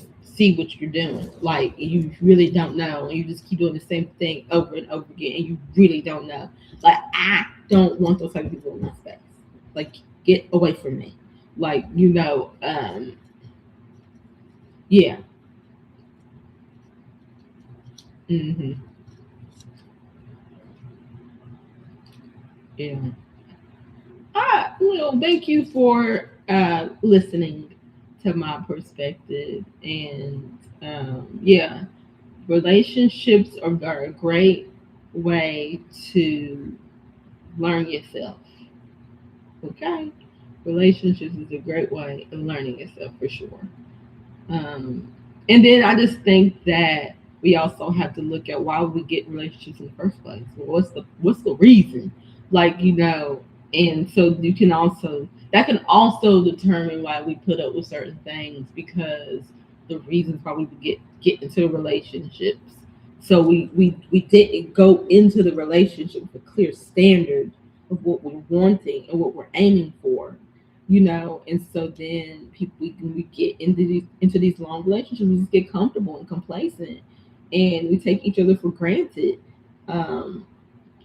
what you're doing. Like you really don't know, and you just keep doing the same thing over and over again, and you really don't know. Like I don't want those type of people in my space. Like get away from me. Like yeah. Hmm. Yeah. Thank you for listening to my perspective, and yeah, relationships are a great way to learn yourself. Okay, relationships is a great way of learning yourself for sure. Um, and then I just think that we also have to look at why we get in relationships in the first place. Well, what's the reason? Like and so you can also that can also determine why we put up with certain things because the reasons why we get into relationships. So we didn't go into the relationship with a clear standard of what we're wanting and what we're aiming for, and so then people we get into these long relationships, we just get comfortable and complacent, and we take each other for granted. Um,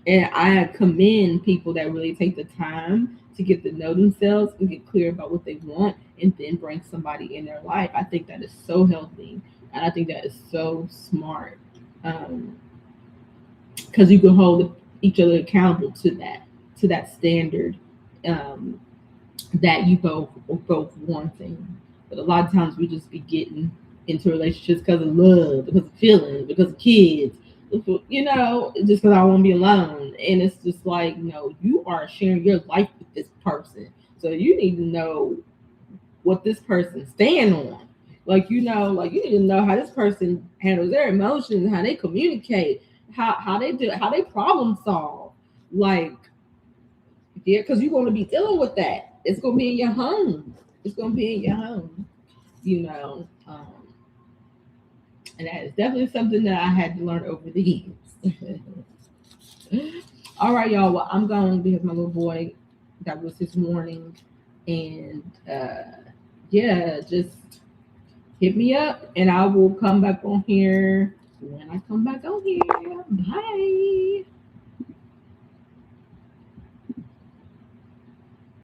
and I commend people that really take the time to get to know themselves and get clear about what they want, and then bring somebody in their life. I think that is so healthy, and I think that is so smart, because you can hold each other accountable to that standard. Um, that you both wanting. But a lot of times we just be getting into relationships because of love, because of feelings, because of kids, just because I want to be alone. And it's just like, you are sharing your life with this person. So you need to know what this person stand on. Like you need to know how this person handles their emotions, how they communicate, how they do, how they problem solve. Like, yeah, because you're going to be dealing with that. It's going to be in your home. It's going to be in your home, you know. And that is definitely something that I had to learn over the years. All right, y'all. Well, I'm going because my little boy That was his warning. And yeah, just hit me up and I will come back on here when I come back on here. Bye.